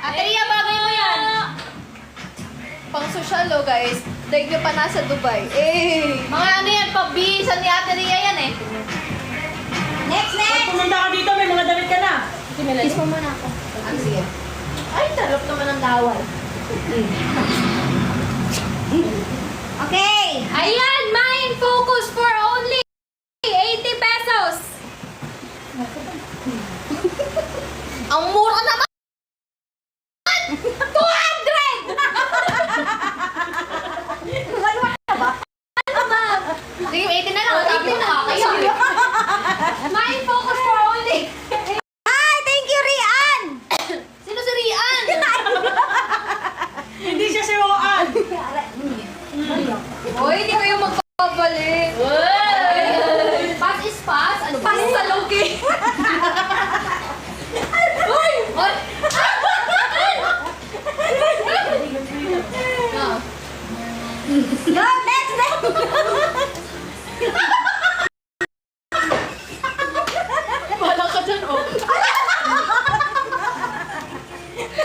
Speaker 1: Ate Ria, bagay mo yan. Pang social, oh, guys. Daig nyo pa nasa Dubai. Eh.
Speaker 2: Mga ano yan, pabisa ni Ate Ria yan eh.
Speaker 4: Next.
Speaker 3: Pag pumunta ka dito, may mga damit ka na.
Speaker 1: Kiss mo muna ako.
Speaker 2: Ano sige? Ay, tarap naman ang dawal.
Speaker 4: Okay.
Speaker 1: Ayan, mine focus for only 80 pesos.
Speaker 2: Ang mura naman!
Speaker 1: 200!
Speaker 4: Wala ka ba?
Speaker 2: Sige, 80 na lang. Sabi ko na kayo.
Speaker 1: Mine focus for only.
Speaker 4: Ay, thank you, Rian.
Speaker 2: Sino si Rian?
Speaker 3: Hindi siya si Roan.
Speaker 1: Hoy, hindi kayo Balik.
Speaker 2: Pass is pass. Ano ba?
Speaker 1: Pass sa loki.
Speaker 2: Uy! Uy! Ah.
Speaker 4: Go, next, next!
Speaker 3: Wala ka dyan, oh.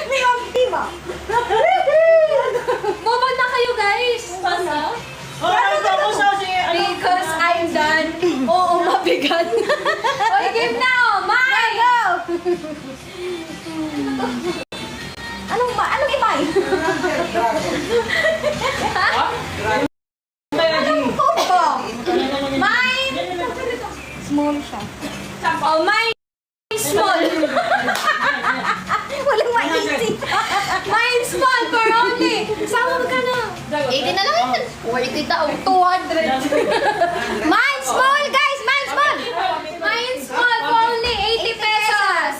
Speaker 4: May omti ba?
Speaker 1: Mobile na kayo, guys.
Speaker 3: Oh, ako sa si,
Speaker 1: Because I'm done. Oo, mabigat. Oy, game na, oh. Mai!
Speaker 4: Go! Anong imay? Tubo!
Speaker 1: Mine!
Speaker 4: Small siya.
Speaker 1: Oh, mine small.
Speaker 4: Walang maisip.
Speaker 1: Mine small for only. Sama ka na.
Speaker 2: 80 na lang yun. Worth it daw.
Speaker 1: 200.
Speaker 4: Mine small, guys! Mine small!
Speaker 1: Mine small for only 80 pesos.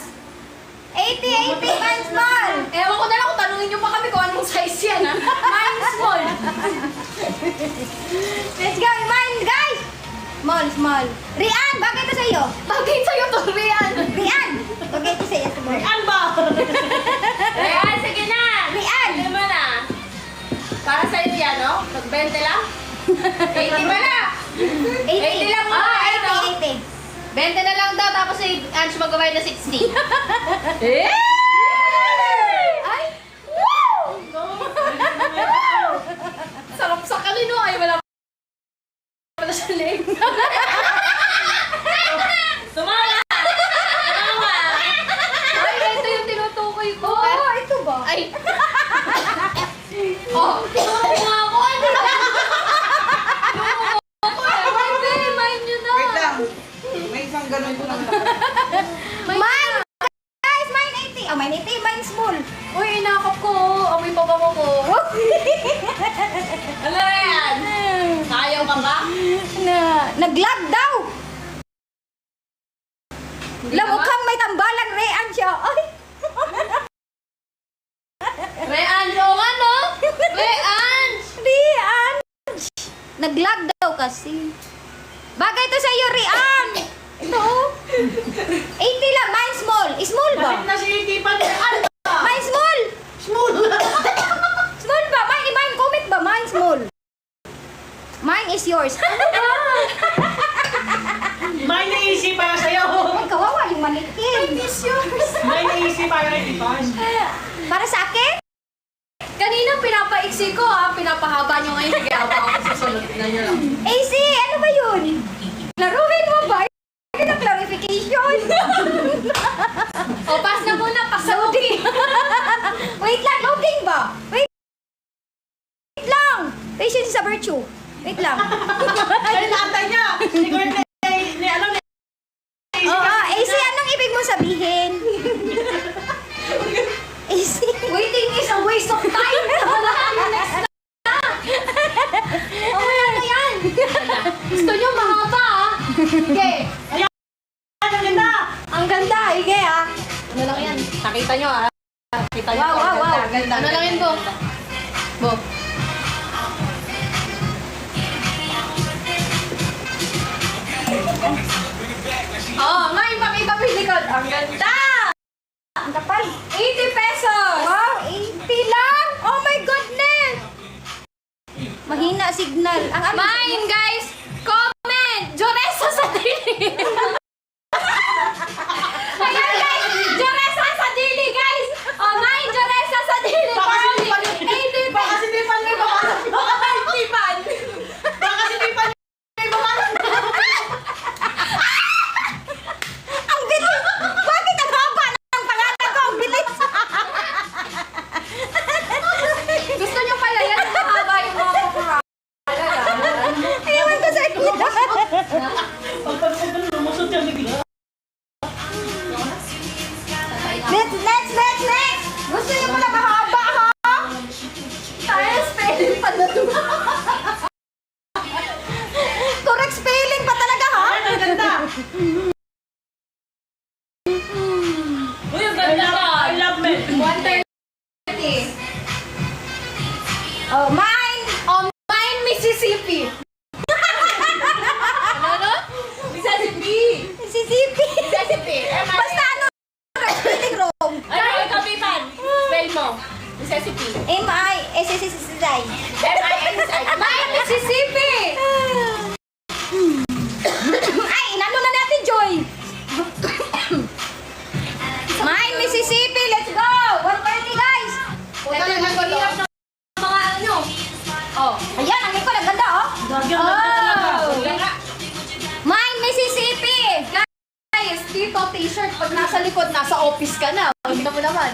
Speaker 4: 80, mine small!
Speaker 2: Ewan ko na lang kung tanungin nyo pa kami kung anong size yan, ha?
Speaker 1: Mine small.
Speaker 4: Let's go, mine, guys! Small, small. Rian, bagay ito sa'yo.
Speaker 2: Bagay sa'yo to, Rian.
Speaker 4: Rian, bagay ito sa'yo. Small.
Speaker 3: Ano ba?
Speaker 2: Rian, sige na.
Speaker 4: Rian!
Speaker 2: Ano mo na? Para sa'yo yan, no? Mag-20 lang? 80 ba na? 80 lang mo.
Speaker 4: 80.
Speaker 2: 20 na lang daw, tapos si Ange mag-away na 60.
Speaker 1: Eh?
Speaker 2: Ay! Wow! Sarap sa kalino. Ay, wala pala sa leg. Tumama! Tumama!
Speaker 1: Ay, ito yung tinutukoy ko.
Speaker 4: Oh, ito ba?
Speaker 2: Ay! Oh, tinuro nga ako. Ano ba?
Speaker 1: Hindi, mine nyo na.
Speaker 5: Wait lang. May isang ganun ko lang.
Speaker 4: Mine! Guys, mine 80. Oh, mine 80, mine small.
Speaker 2: Uy, inakap ko. Amoy pabango ko. Ano na yan? Ayaw ka ba?
Speaker 4: Nag-lag daw.
Speaker 2: Hindi ka ba?
Speaker 4: Mukhang may tambalang Rian siya. Ay!
Speaker 2: Rean, oo nga, no? Rean!
Speaker 4: Rian! Nag-lag daw kasi. Bagay ito sa'yo, Rian! Ito, oh. 80 lang, mine small. Small ba?
Speaker 3: Bakit na si Tipan? Ano ba?
Speaker 4: Mine small!
Speaker 3: Small.
Speaker 4: Small ba? Mine comment ba? Mine small. Mine is yours. Ano ba?
Speaker 3: May naisip para sa'yo.
Speaker 4: Ay, kawawa yung manikin. Mine is yours.
Speaker 3: May naisip para kay Tipan.
Speaker 4: Para sa akin?
Speaker 2: Kanina pinapaiksi ko, ha? Pinapahaba nyo ngayon. Kaya ako susunod na nyo lang.
Speaker 4: AC, ano ba yun? Laruin mo ba? Ito clarification.
Speaker 2: O, pass na muna. Pass na
Speaker 4: Loading. Wait lang, loading ba? Wait lang. Patience sa virtue. Wait lang.
Speaker 3: Ay, natay niya. Siguro ni ano ni...
Speaker 4: Oo, AC, anong ibig mo sabihin? AC.
Speaker 2: Waiting is a waste of time. Next na. Okay, ano yan? Gusto nyo mahaba, ha? Okay.
Speaker 3: Ayan, ang ganda.
Speaker 4: Ang ganda, ige ah.
Speaker 2: Ano lang yan? Nakita nyo, ha? Kita nyo.
Speaker 4: Wow,
Speaker 2: to,
Speaker 4: wow,
Speaker 2: ganda,
Speaker 4: wow.
Speaker 2: ganda. Ano lang yan, Bo? Bo. Oh, may pakita mo yung likod. Ang ganda!
Speaker 4: Ang kapal.
Speaker 1: 80 pesos.
Speaker 4: Wow, 80 lang. Oh my goodness. Mahina signal. Ang ano?
Speaker 1: Mine, guys. Comment. Joresa sa dili. Ayan, guys. Joresa sa dili, guys. Oh, mine, Joresa sa dili.
Speaker 3: Baka si
Speaker 1: For
Speaker 3: Tipan.
Speaker 1: only 80
Speaker 3: Baka si Tipan may babalan.
Speaker 1: Tipan.
Speaker 3: Baka si Tipan may babalan.
Speaker 4: Ang bilis. Bakit ang haba ng pangalan ko? Ang bilis.
Speaker 1: Gusto nyo pala yan? Mahaba yung mga pakurang.
Speaker 4: Ewan ko sa inyo.
Speaker 3: Pagpagpag lumusot siya bigla.
Speaker 4: Next. Gusto niyo pala mahaba, ha?
Speaker 1: Tayo, spelling pa na to.
Speaker 4: Correct spelling pa talaga, ha?
Speaker 3: Ay, ang ganda. Uy, ang ganda ka. I love me.
Speaker 1: 130.
Speaker 4: Oh, mine.
Speaker 1: Oh, mine, Mississippi.
Speaker 2: Necessity.
Speaker 4: Basta ano, spelling wrong.
Speaker 2: Ano, ikaw, Pipan. Spell mo. Necessity.
Speaker 4: M-I-S-S-S-I.
Speaker 2: M-I-N-C-I.
Speaker 1: My Mississippi!
Speaker 4: Ay, inano na natin, Joy. My Mississippi, let's go! 130, guys.
Speaker 2: Ito yung hirap ng mga ano. Oh.
Speaker 4: Ayan, ang ikaw, ang ganda, oh.
Speaker 2: Oh.
Speaker 4: My Mississippi.
Speaker 1: Guys, dito t-shirt. Pag nasa likod, nasa office ka na. Tignan mo naman.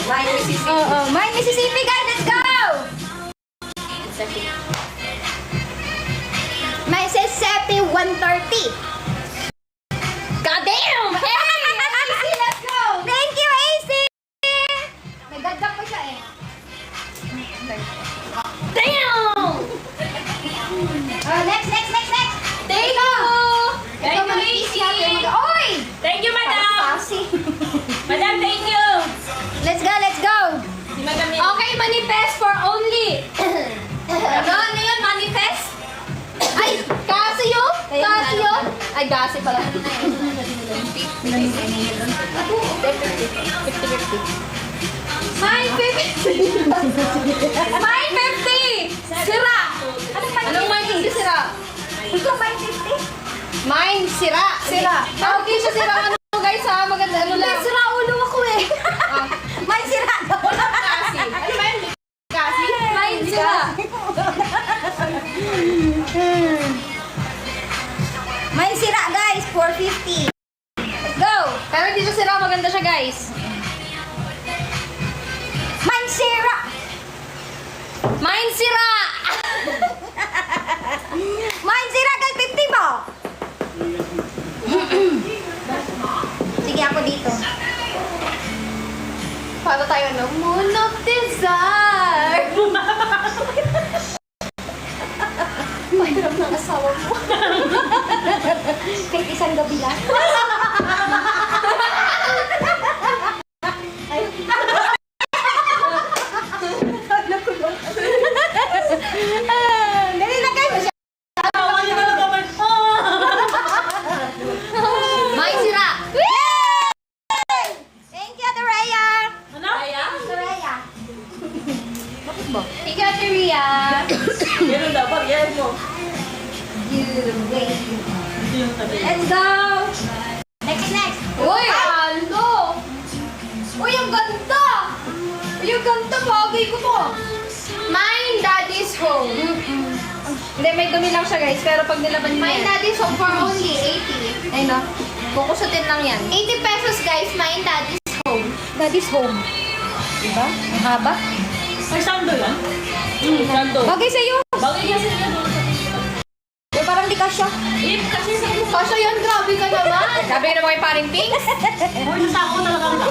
Speaker 2: My Mississippi.
Speaker 4: My Mississippi, guys, let's go! Mississippi 130.
Speaker 1: God damn! Hey! AC, let's go!
Speaker 4: Thank you, AC! May gagdag pa siya eh.
Speaker 1: Damn!
Speaker 4: Next.
Speaker 1: Thank you!
Speaker 2: Thank you, AC.
Speaker 4: Oy!
Speaker 2: Thank you, madam.
Speaker 4: Pasi.
Speaker 2: Madam, thank you.
Speaker 4: Let's go!
Speaker 2: Si madam ni...
Speaker 1: Okay, manifest for only.
Speaker 2: Ano yun? Manifest?
Speaker 1: Ay, Casio? Casio? Ay, Gasi pala. Mine 50! Mine 50! Sira! Anong mine 50 sira?
Speaker 4: Ikaw, may 50?
Speaker 1: Mine sira! Sira! Tawag din siya sira ano guys ha? Maganda ano lang.
Speaker 4: Sira ulo ako eh. May sira.
Speaker 2: Kasi. Ano ba yun? Kasi?
Speaker 1: Mine sira!
Speaker 4: May sira, guys. 450. Let's go.
Speaker 1: Pero hindi siya sira, maganda siya guys.
Speaker 4: May sira.
Speaker 1: Mine sira!
Speaker 4: May sira, guys. 50 ba? Sige, ako dito.
Speaker 1: Para tayo ano? Moon of Desire! Mahirap ng asawa mo.
Speaker 4: Kahit isang gabi lang. Dali na, guys.
Speaker 1: Mine sira!
Speaker 4: Thank you, Ate Rhea.
Speaker 2: Ano? Kaya?
Speaker 4: Ate Rhea.
Speaker 1: Thank you, Ate Rhea.
Speaker 2: Ganun dapat. Yan mo.
Speaker 4: Let's go. Next.
Speaker 1: Uy! Ano? Uy, ang ganda! Uy, ang ganda! Bagay ko to! Mine Daddy's Home. Hindi, may dumi lang siya guys. Pero pag nilaban niya
Speaker 2: My Daddy's Home for only 80.
Speaker 1: Ay no. Kukusutin lang yan.
Speaker 2: 80 pesos, guys. My Daddy's Home.
Speaker 4: Daddy's home. Diba? Ang haba.
Speaker 5: Ay, sando yan? Sando.
Speaker 4: Bagay sa'yo.
Speaker 2: Bagay niya sila doon.
Speaker 4: Eh, parang di ka siya.
Speaker 2: Kasi sa mukha.
Speaker 1: Kasha yan, grabe ka naman! Sabi na mga paring things.
Speaker 5: Hoy, nasa ako talaga ako.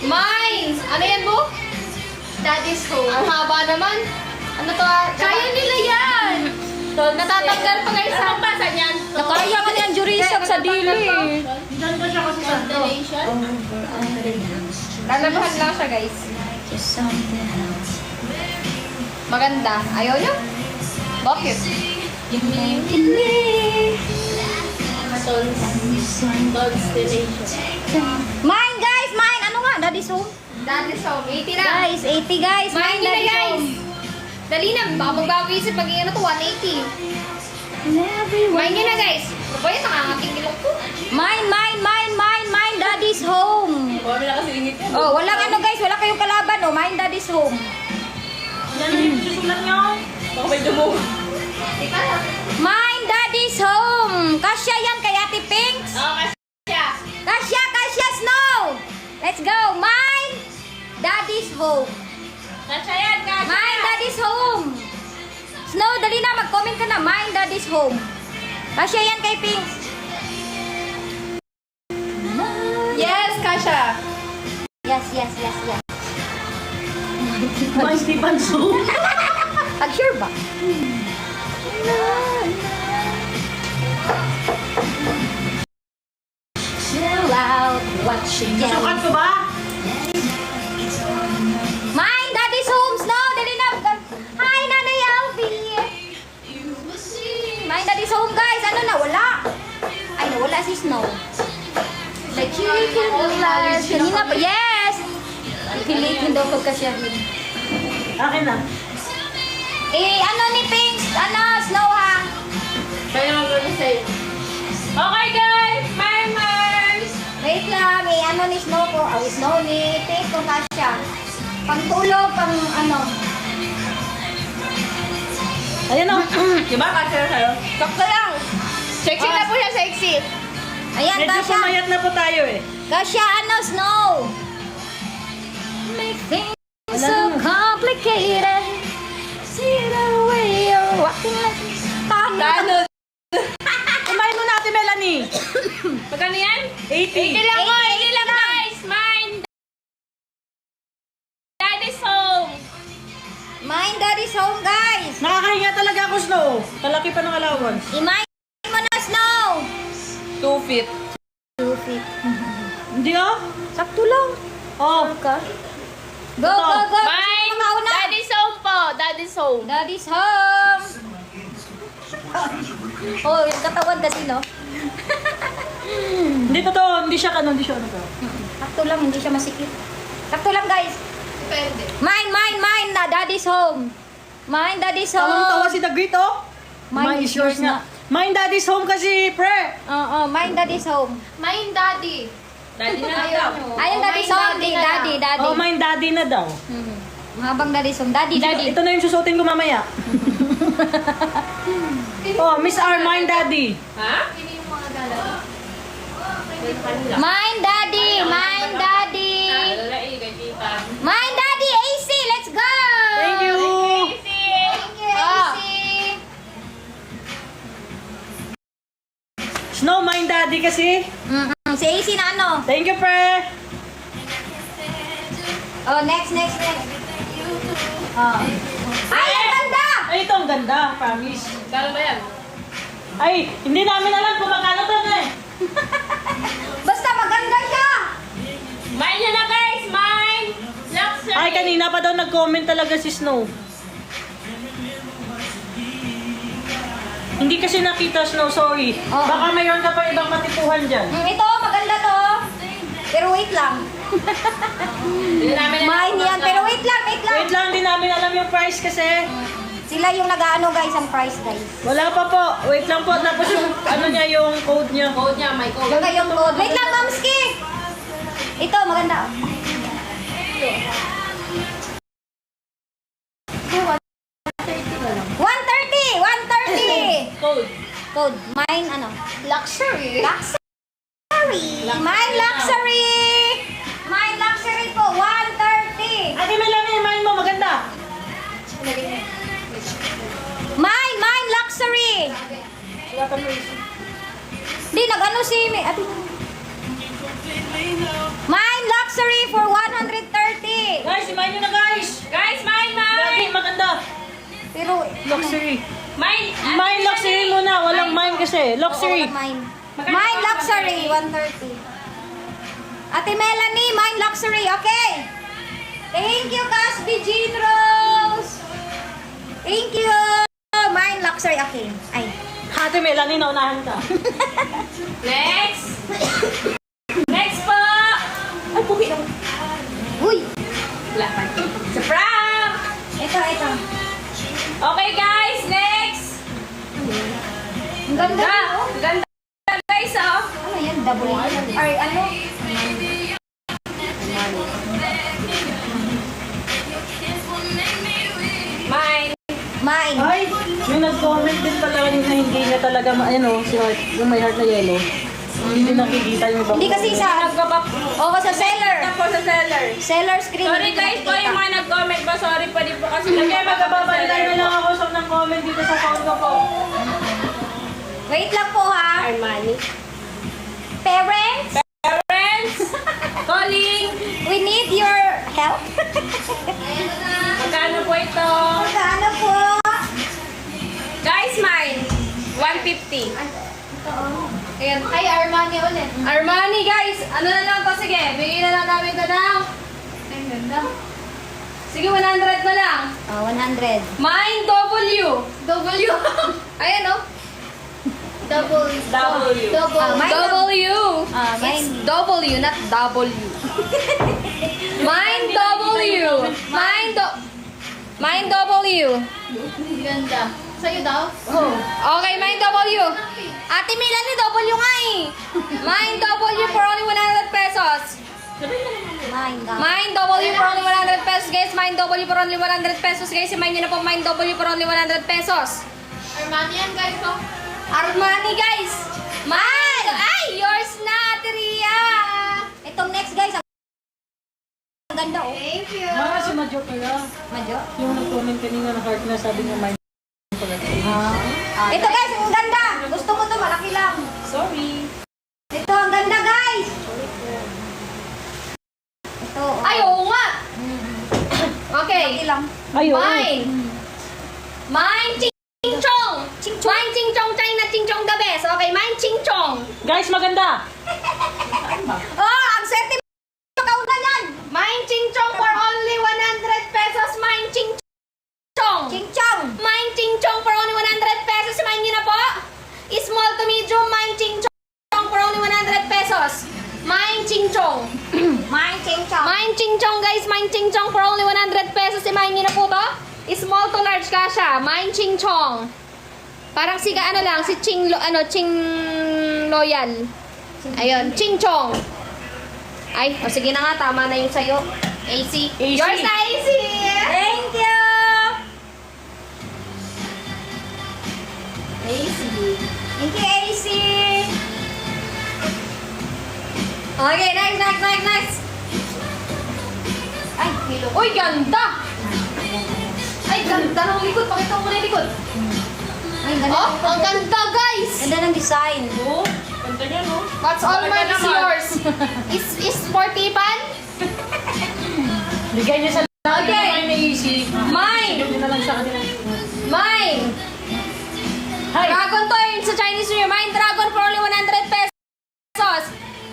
Speaker 1: Mine! Ano yan, Bu?
Speaker 2: Daddy's Home.
Speaker 1: Ang haba naman. Ano to? Kaya nila yan! Natatanggal pa guys sa...
Speaker 2: Anong basa niyan?
Speaker 4: Nakaya ka niyan, Jurisak, sa dili.
Speaker 5: Diyan ko siya kasi sando.
Speaker 2: Constellation?
Speaker 1: Lalabahan lang siya guys. Maganda. Ayaw nyo? Bakit?
Speaker 2: Constellation.
Speaker 4: Mine, guys, mine. Ano nga? Daddy's home.
Speaker 1: Daddy's Home. 80 lang.
Speaker 4: Guys, 80 guys.
Speaker 1: Mine nila
Speaker 4: Daddy's
Speaker 1: guys.
Speaker 4: home.
Speaker 1: Dali na. Baka magbago isip pag ano to, 180. Mine nyo na guys. Ano ba yun? Nakangating ilong ko.
Speaker 4: Mine, Daddy's home.
Speaker 2: Marami na kasi ingit yan.
Speaker 4: Oh, walang ano guys, wala kayong kalaban, oh. Mine, Daddy's home.
Speaker 5: Yan na yung susulat niyo.
Speaker 2: Baka may dumo.
Speaker 4: Mine, Daddy's home. Kasya yan kay Ate Pinks.
Speaker 2: Okay, siya.
Speaker 4: Kasya, Snow. Let's go. Mine, Daddy's home.
Speaker 2: Kasya yan, kasya.
Speaker 4: Mine, Daddy's home. Snow, dali na. Mag-comment ka na. Mine, Daddy's home. Kasya yan kay Pinks.
Speaker 1: Yes, Kasha.
Speaker 4: Yes.
Speaker 5: May Stephen Su.
Speaker 4: Pag-sure ba? Chill out, what you get.
Speaker 5: Sukat ko ba?
Speaker 4: Mine, Daddy's home, Snow. Dali na. Hi, Nanay Alfie. Mine, Daddy's home, guys. Ano na? Wala si Snow. The chicken flash. Kanina pa. Yes! Pilitin daw pagkasyahin.
Speaker 3: Akin na.
Speaker 4: Ano ni Pinks? Ano, Snow ha?
Speaker 1: Kaya mag-ano sa'yo. Okay guys, Mars!
Speaker 4: Wait lang, ano ni Snow ko? Snow ni Pinks kung kasya. Pang tulog, pang ano.
Speaker 3: Ayan o.
Speaker 1: Diba kasi sa'yo? Sakto lang. Sexy na po siya, sexy.
Speaker 4: Ayan,
Speaker 3: Medyo
Speaker 4: kasya.
Speaker 3: pumayat na po tayo eh.
Speaker 4: Kasya, ano, Snow? Make things so complicated. See the way you're walking like
Speaker 1: Ano?
Speaker 3: Kumain mo natin, Melanie.
Speaker 1: Magkano yan?
Speaker 3: 80.
Speaker 1: 80 lang po, 80 lang guys. Mine. Daddy's home.
Speaker 4: Mine daddy's home, guys.
Speaker 3: Nakakahinga talaga ako, Snow. Talaki pa ng allowance.
Speaker 4: Imayin mo na, Snow.
Speaker 1: 2 feet.
Speaker 4: 2 feet.
Speaker 3: Hindi oh.
Speaker 4: Sakto lang.
Speaker 3: Oh.
Speaker 4: Go, go, go.
Speaker 1: Mine.
Speaker 4: Makauna.
Speaker 1: Daddy's home po. Daddy's home.
Speaker 4: Daddy's home. Oh, yung katawan kasi, no?
Speaker 3: Hindi totoo. Hindi siya ano.
Speaker 4: Sakto lang, hindi siya masikip. Sakto lang, guys.
Speaker 1: Depende.
Speaker 4: Mine na. Daddy's home. Mine, daddy's home.
Speaker 3: Tawang-tawa si The Great oh.
Speaker 4: Mine is yours na.
Speaker 3: Mine daddy's home kasi, pre.
Speaker 4: Oo, mine daddy's home.
Speaker 1: Mine daddy. Daddy na lang daw.
Speaker 4: Ayun, daddy's home. Daddy.
Speaker 3: Oh, mine daddy na daw.
Speaker 4: Habang daddy's home. Daddy.
Speaker 3: Ito na yung susuotin ko mamaya. Oh, Miss R, mine daddy.
Speaker 1: Ha? Hindi yung mga dalawa.
Speaker 4: Mine daddy. Mine daddy. Mine daddy. AC, let's go.
Speaker 3: Thank you.
Speaker 4: Thank you, AC.
Speaker 3: Snow, mine daddy kasi.
Speaker 4: Si AC na ano?
Speaker 3: Thank you, pre.
Speaker 4: Oh, next. Oh. Ay, ang ganda!
Speaker 3: Ay, ito ang ganda, promise.
Speaker 1: Kala ba yan?
Speaker 3: Ay, hindi namin alam kung magkano to eh.
Speaker 4: Basta maganda siya!
Speaker 1: Mine niya na guys! Mine! Luxury!
Speaker 3: Ay, kanina pa daw nag-comment talaga si Snow. Hindi kasi nakita, Snow, sorry.
Speaker 4: Oh.
Speaker 3: Baka mayroon ka pa ibang matipuhan dyan.
Speaker 4: Ito, maganda to. Pero wait lang.
Speaker 1: Hindi namin
Speaker 4: Mine yan. Pero wait lang.
Speaker 3: Wait lang, hindi namin alam yung price kasi.
Speaker 4: Sila yung nag-ano guys, ang price guys.
Speaker 3: Wala pa po. Wait lang po. Tapos yung, ano niya, yung code niya.
Speaker 1: Code niya, may code.
Speaker 4: Baka yung code. Wait lang, Mamski! Ito, maganda. $130!
Speaker 1: Code.
Speaker 4: Code. Mine, ano?
Speaker 1: Luxury.
Speaker 4: Luxury! Mine luxury! Mine luxury po, $130!
Speaker 3: Ate Melanie, mine mo, maganda.
Speaker 4: Mine luxury! Di, nag-ano si... Mine luxury for $130!
Speaker 3: Guys, mine nyo na guys.
Speaker 1: Guys, mine,
Speaker 3: Lagi,
Speaker 1: mine!
Speaker 3: maganda.
Speaker 4: Pero...
Speaker 3: Luxury.
Speaker 1: Mine!
Speaker 3: Mine luxury muna. Walang mine kasi. Luxury.
Speaker 4: Oo, mine. Mine luxury, $130. Ate Melanie, mine luxury, okay? Thank you, Casby Jean Rose! Thank you! Mine luxury, okay. Ay.
Speaker 3: Ate Melanie, naunahan ka.
Speaker 1: Next! Next po!
Speaker 4: Ay, pugi lang. Uy!
Speaker 1: Wala pa. Sa prank!
Speaker 4: Ito.
Speaker 1: Okay guys, next!
Speaker 4: Ang ganda.
Speaker 1: Ganda!
Speaker 4: Oh.
Speaker 1: Ganda guys, oh!
Speaker 4: Ano yan? Double Ay, ano?
Speaker 1: Mine!
Speaker 4: Mine.
Speaker 3: Ay, yung nag-comment din pala na hindi niya talaga, si heart, yung may heart na yellow. Hindi nakikita yung ibang.
Speaker 4: Hindi kasi sa... Oo, sa seller.
Speaker 1: Tapos sa seller.
Speaker 4: Seller screen.
Speaker 1: Sorry
Speaker 4: hindi
Speaker 1: guys po,
Speaker 4: nakikita.
Speaker 1: yung mga nag-comment ba, sorry pa din po kasi
Speaker 3: Sige, magkababalitan na lang ako sa ng comment dito sa phone ko po.
Speaker 4: Wait lang po ha.
Speaker 1: Armani.
Speaker 4: Parents,
Speaker 1: Parents! Calling!
Speaker 4: we need your help.
Speaker 1: Magkano po ito?
Speaker 4: Magkano po?
Speaker 1: Guys, mine! 150.
Speaker 4: Ayan. Ay, Armani ulit.
Speaker 1: Armani, guys! Ano na lang to? Sige, bigyan na lang namin ito ng...
Speaker 4: Ang ganda.
Speaker 1: Sige, 100 na lang.
Speaker 4: Oh, 100.
Speaker 1: Mine W.
Speaker 4: W.
Speaker 1: Ayan, oh.
Speaker 4: Double.
Speaker 1: W.
Speaker 4: Double. Mine
Speaker 1: W.
Speaker 2: It's W, not W. Mine W. Mine W.
Speaker 1: Ganda. Sa'yo daw?
Speaker 2: Okay, mine W. Ate Melanie, W nga eh. Mine W for only 100 pesos. Mine W for only 100 pesos, guys. Mine W for only 100 pesos, guys. Mine nyo na po, mine W for only 100 pesos.
Speaker 1: Armani yan, guys, oh.
Speaker 2: Armani, guys. Mine! Ay, yours na, Ate Ria.
Speaker 4: Itong next guys, ang ganda oh.
Speaker 1: Thank you.
Speaker 5: Si Madjo kaya.
Speaker 4: Madyo.
Speaker 5: Yung nag-comment kanina na heart na sabi niya may pala.
Speaker 4: Ito guys, ang ganda. Gusto ko to, malaki lang.
Speaker 5: Sorry.
Speaker 4: Ito, ang ganda guys. Ito.
Speaker 2: Ay, oo nga. Okay.
Speaker 4: Malaki lang.
Speaker 2: Mine. Mine, Ching Chong. Mine, Ching Chong, China, Ching Chong the best. Okay, mine, Ching Chong.
Speaker 5: Guys, maganda.
Speaker 4: Oh, ang swerte mo. Kauna yan.
Speaker 2: Mine, Ching Chong for only 100 pesos. Mine, Ching Chong.
Speaker 4: Ching chong.
Speaker 2: Mine, Ching Chong for only 100 pesos. Mine nyo na po. Small to medium, mine, Ching Chong for only 100 pesos. Mine, Ching Chong.
Speaker 4: Mine ching chong.
Speaker 2: Mine, Ching Chong, guys. Mine, Ching Chong for only 100 pesos. Mine nyo na po to. Small to large ka siya. Mine, Ching Chong. Parang si ano lang, si Ching Loyal. Ayun, Ching Chong. Ay, o sige na nga, tama na yung sayo. AC.
Speaker 5: AC.
Speaker 2: Yours na, AC!
Speaker 4: Thank you.
Speaker 2: AC.
Speaker 4: Thank you, AC.
Speaker 2: Okay, next.
Speaker 4: Ay, kilo.
Speaker 2: Uy, ganda! Ay, ganda ng likod. Pakita mo na yung likod.
Speaker 4: Ay, ganda.
Speaker 2: Oh, ang ganda, guys!
Speaker 4: Ganda ng design.
Speaker 5: Oo. Ganda niya, no?
Speaker 2: What's all
Speaker 5: Talaga
Speaker 2: mine is
Speaker 5: naman.
Speaker 2: yours. Is sportipan?
Speaker 5: Bigay niya sa lahat
Speaker 2: Okay.
Speaker 5: na may easy.
Speaker 2: Mine!
Speaker 5: Bigay na lang sa kanila.
Speaker 2: Mine!
Speaker 5: Hi.
Speaker 2: Dragon to yun sa Chinese New Year. Mine Dragon for only 100 pesos.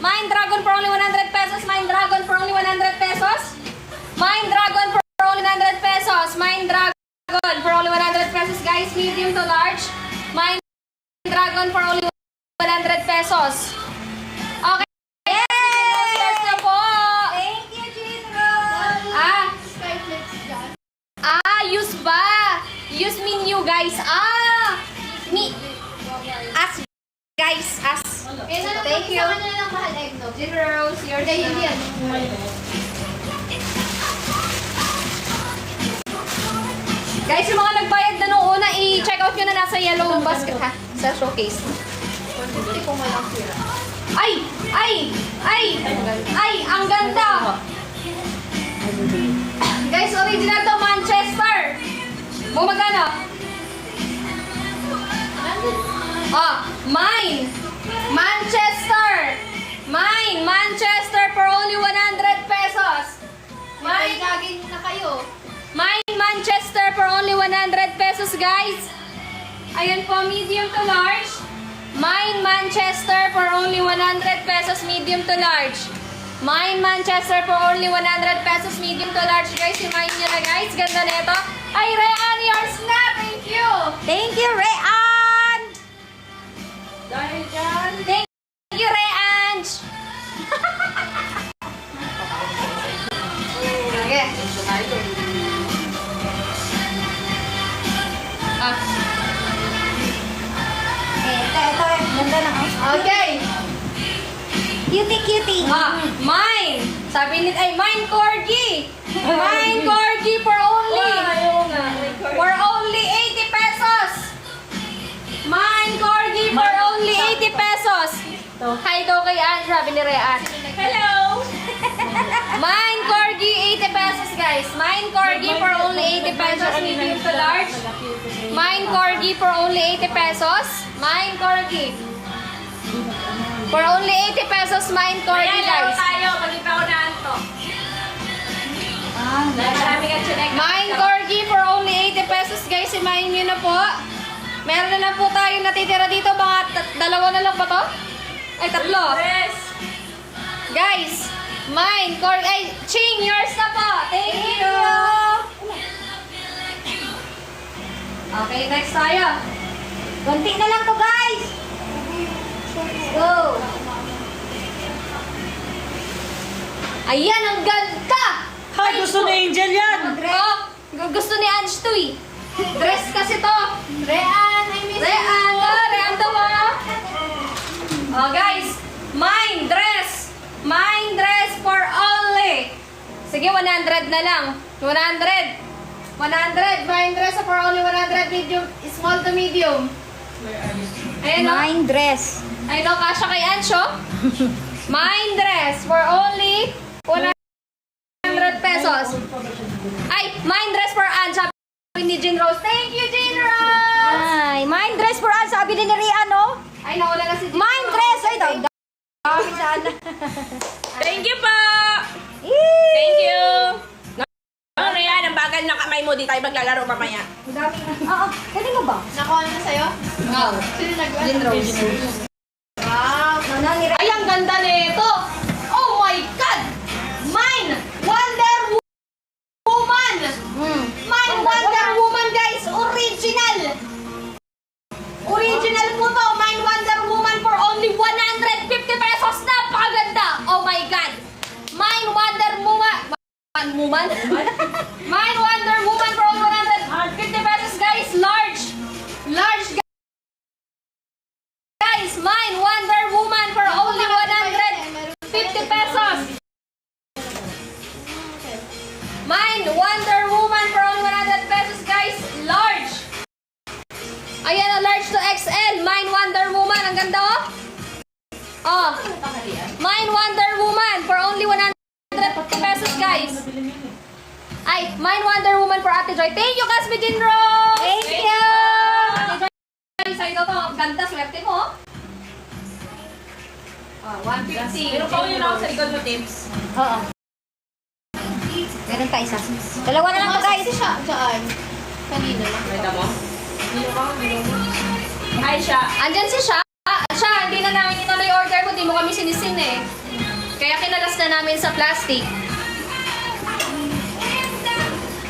Speaker 2: Mine Dragon for only 100 pesos. Mine Dragon for only 100 pesos. Mine Dragon for only 100 pesos. Mine Dragon for only 100 pesos. Guys, medium to large. Mine Dragon for only 100 pesos. Okay. Yes na po.
Speaker 4: Thank you, Jitro.
Speaker 1: Skyflex dyan.
Speaker 2: Use ba? Use menu, guys. As. Guys, as.
Speaker 1: Eh,
Speaker 2: Thank you.
Speaker 1: Sa kanya lang mahal eggnog.
Speaker 2: Zeros, your
Speaker 1: Hindi, yun yan.
Speaker 2: Guys, yung mga nagbayad na nung una, i-check out nyo na nasa yellow basket ha, sa showcase.
Speaker 1: 150 kung walang sira.
Speaker 2: Ay, ang ganda! Guys, original to Manchester. Magkano? Mine. Manchester for only 100 pesos.
Speaker 1: May jogging na kayo.
Speaker 2: Mine Manchester for only 100 pesos, guys. Ayan po, medium to large. Mine Manchester for only 100 pesos, medium to large. Mine Manchester for only 100 pesos, medium to large, guys. Yung mine nyo na, guys. Ganda nito. Ay, Rayan, yours na. Thank you.
Speaker 4: Thank you, Rayan.
Speaker 2: Dahil dyan. Thank you, Rayan. Okay.
Speaker 4: Ito, ganda na.
Speaker 2: Okay.
Speaker 4: Cutie.
Speaker 2: Mine. Sabi ni, mine corgi. Mine corgi for only. For only 80 pesos. Mine corgi for only 80 pesos. Hi daw kay Ann, sabi ni Rean. Hello. Mine corgi 80 pesos, guys. Mine corgi for only 80 pesos, medium to large. Mine corgi for only 80 pesos. Mine corgi. For only 80 pesos, mine corgi, guys.
Speaker 5: tayo. Pag-ipaunahan to.
Speaker 2: Mine corgi for only 80 pesos, guys. Imahin nyo na po. Meron na lang po tayong natitira dito. Mga dalawa na lang ba to? Ay, tatlo.
Speaker 5: Yes.
Speaker 2: Guys, mine corgi. Ay, Ching, yours na po. Thank you. Okay, next tayo.
Speaker 4: Konti na lang to, guys. Go.
Speaker 2: Ayan, ang ganda!
Speaker 5: Ay, gusto ni Angel yan!
Speaker 2: Oh, gusto ni Ange to eh. Dress kasi to.
Speaker 1: Rean, I miss
Speaker 2: Rean,
Speaker 1: you.
Speaker 2: oh, Rean to mo. Oh, guys, mine dress. Mine dress for only. Sige, 100 na lang. 100. 100.
Speaker 1: Mine dress for only 100 medium, small to medium.
Speaker 2: Ayan o.
Speaker 4: Mine dress.
Speaker 2: Ay, no, kasha kay Ancho. Mine dress for only 100 pesos. Ay, mine dress for Anne, sabi ni Jean Rose. Thank you, Jean Rose!
Speaker 4: Ay, mine dress for us. Sabi din ni Rian, no?
Speaker 2: Ay, nawala na si Jean
Speaker 4: Mine
Speaker 2: Rose.
Speaker 4: dress. Ay, dami sana.
Speaker 6: Thank you po!
Speaker 4: Yee!
Speaker 6: Thank you! No, Rian, ang bagal ng kamay mo. Di tayo maglalaro mamaya.
Speaker 4: Oo, pwede mo ba?
Speaker 1: Nakuha na sa'yo?
Speaker 2: Oh,
Speaker 1: Sino nag-ano?
Speaker 2: Jean Rose.
Speaker 1: Wow.
Speaker 4: Ano ni Rian?
Speaker 2: Ay, ang ganda nito! Oh my God! Mine! Wonder Woman! Mine Wonder Woman, guys! Original! Original po to! Mine Wonder Woman for only 150 pesos! Napakaganda! Oh my God! Mine Wonder Woman! Mine Wonder Woman for only 150 pesos, guys! Large! Large, guys! Mine Wonder Woman for only 150 pesos! Mine Wonder Woman for only 100 pesos, guys! Large! Ayan, large to XL. Mine Wonder Woman. Ang ganda, oh! Oh! Mine Wonder Woman for only 100 pesos, guys! Ay, Mine Wonder Woman for Ate Joy. Thank you, Casby Jean Rose!
Speaker 4: Thank you!
Speaker 2: Ate Joy, sa'yo to. Ang ganda, swerte mo, oh. Oh, 150.
Speaker 6: Pero pa yun ako sa likod mo, tips.
Speaker 4: Oo. Meron pa isa. Dalawa na lang to, guys.
Speaker 1: Siya, dyan. Kanina lang.
Speaker 6: Kita mo? Ay, siya.
Speaker 2: Andyan si Sha. Sha, hindi na namin ituloy order mo. Di mo kami sinisin eh. Kaya kinalas na namin sa plastic.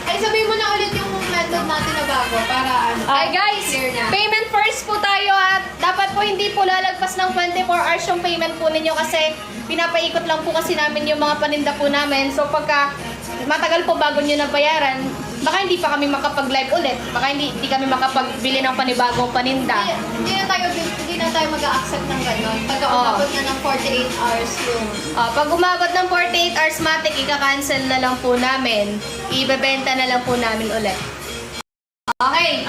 Speaker 1: Ay, sabihin mo na ulit yung method natin na bago para ano.
Speaker 2: Ay guys,
Speaker 1: clear na.
Speaker 2: payment first po tayo at dapat po hindi po lalagpas ng 24 hours yung payment po ninyo kasi pinapaikot lang po kasi namin yung mga paninda po namin. So pagka matagal po bago nyo nabayaran, baka hindi pa kami makapag-live ulit. Baka hindi kami makapagbili ng panibagong paninda.
Speaker 1: Hindi na tayo mag-a-accept ng gano'n. Pagka
Speaker 2: Oo.
Speaker 1: umabot na ng 48 hours yung...
Speaker 2: Pag umabot ng 48 hours matik, ika-cancel na lang po namin. Ibebenta na lang po namin ulit. Okay.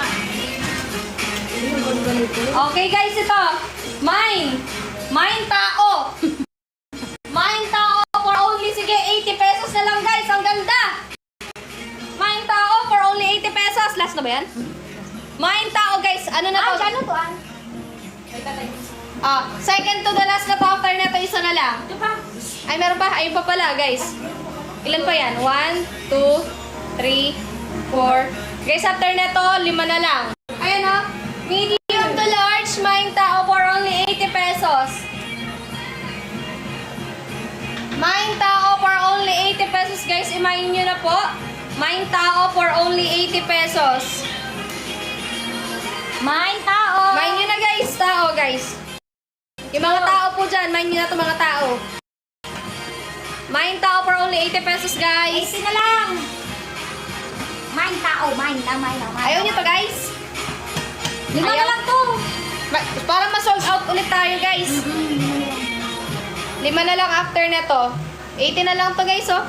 Speaker 2: Okay guys, ito. Mine. Mine tao. Mine tao for only, sige, 80 pesos na lang guys. Ang ganda. Mine tao for only 80 pesos. Last na ba yan? Mine tao guys. Ano na to?
Speaker 4: Ano to, An?
Speaker 2: Second to the last na to. After na to, isa na lang. Ay, meron pa. Ayun pa pala guys. Ilan pa yan? 1, 2, 3, 4. Guys, after na to, 5 na lang. Ayan o. Medium to large, mine tao for only 80 pesos. Mine tao for only 80 pesos, guys. Imayin nyo na po. Mine tao for only 80 pesos.
Speaker 4: Mine tao.
Speaker 2: Mine nyo na, guys. Tao, guys. Yung mga tao po dyan, mine nyo na to mga tao. Mine tao for only 80 pesos, guys.
Speaker 4: 80 na lang. Mine tao. Mine lang, mine lang.
Speaker 2: Ayaw nyo to, guys.
Speaker 4: 5 na
Speaker 2: Ayaw.
Speaker 4: lang to.
Speaker 2: Para ma-sold out ulit tayo, guys. 5 na lang after neto. 80 na lang to, guys, oh.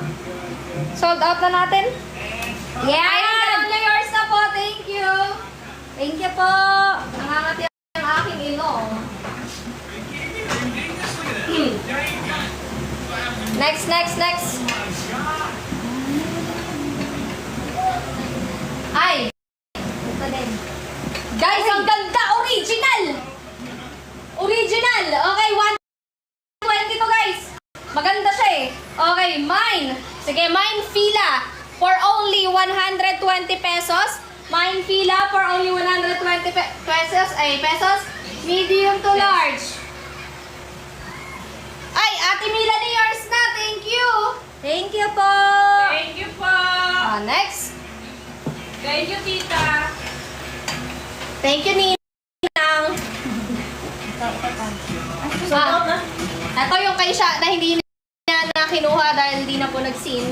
Speaker 2: Sold out na natin.
Speaker 4: Yeah.
Speaker 2: Ayan, na yours na po. Thank you.
Speaker 4: Thank you po.
Speaker 2: Nangangati ang aking ilong. Next. Ay,
Speaker 4: Ito din.
Speaker 2: guys, ang ganda. Original. Original. Okay, 120 to, guys. Maganda siya eh. Okay, mine. Sige, mine Fila for only 120 pesos. Mine Fila for only 120 pesos. Medium to large. Ay, Ate Melanie, yours na. Thank you.
Speaker 4: Thank you po.
Speaker 6: Thank you po!
Speaker 2: Next.
Speaker 6: Thank you, tita!
Speaker 2: Thank you, Ninang. Ito yung kay siya na hindi na
Speaker 1: kinuha dahil hindi na po nag-scene.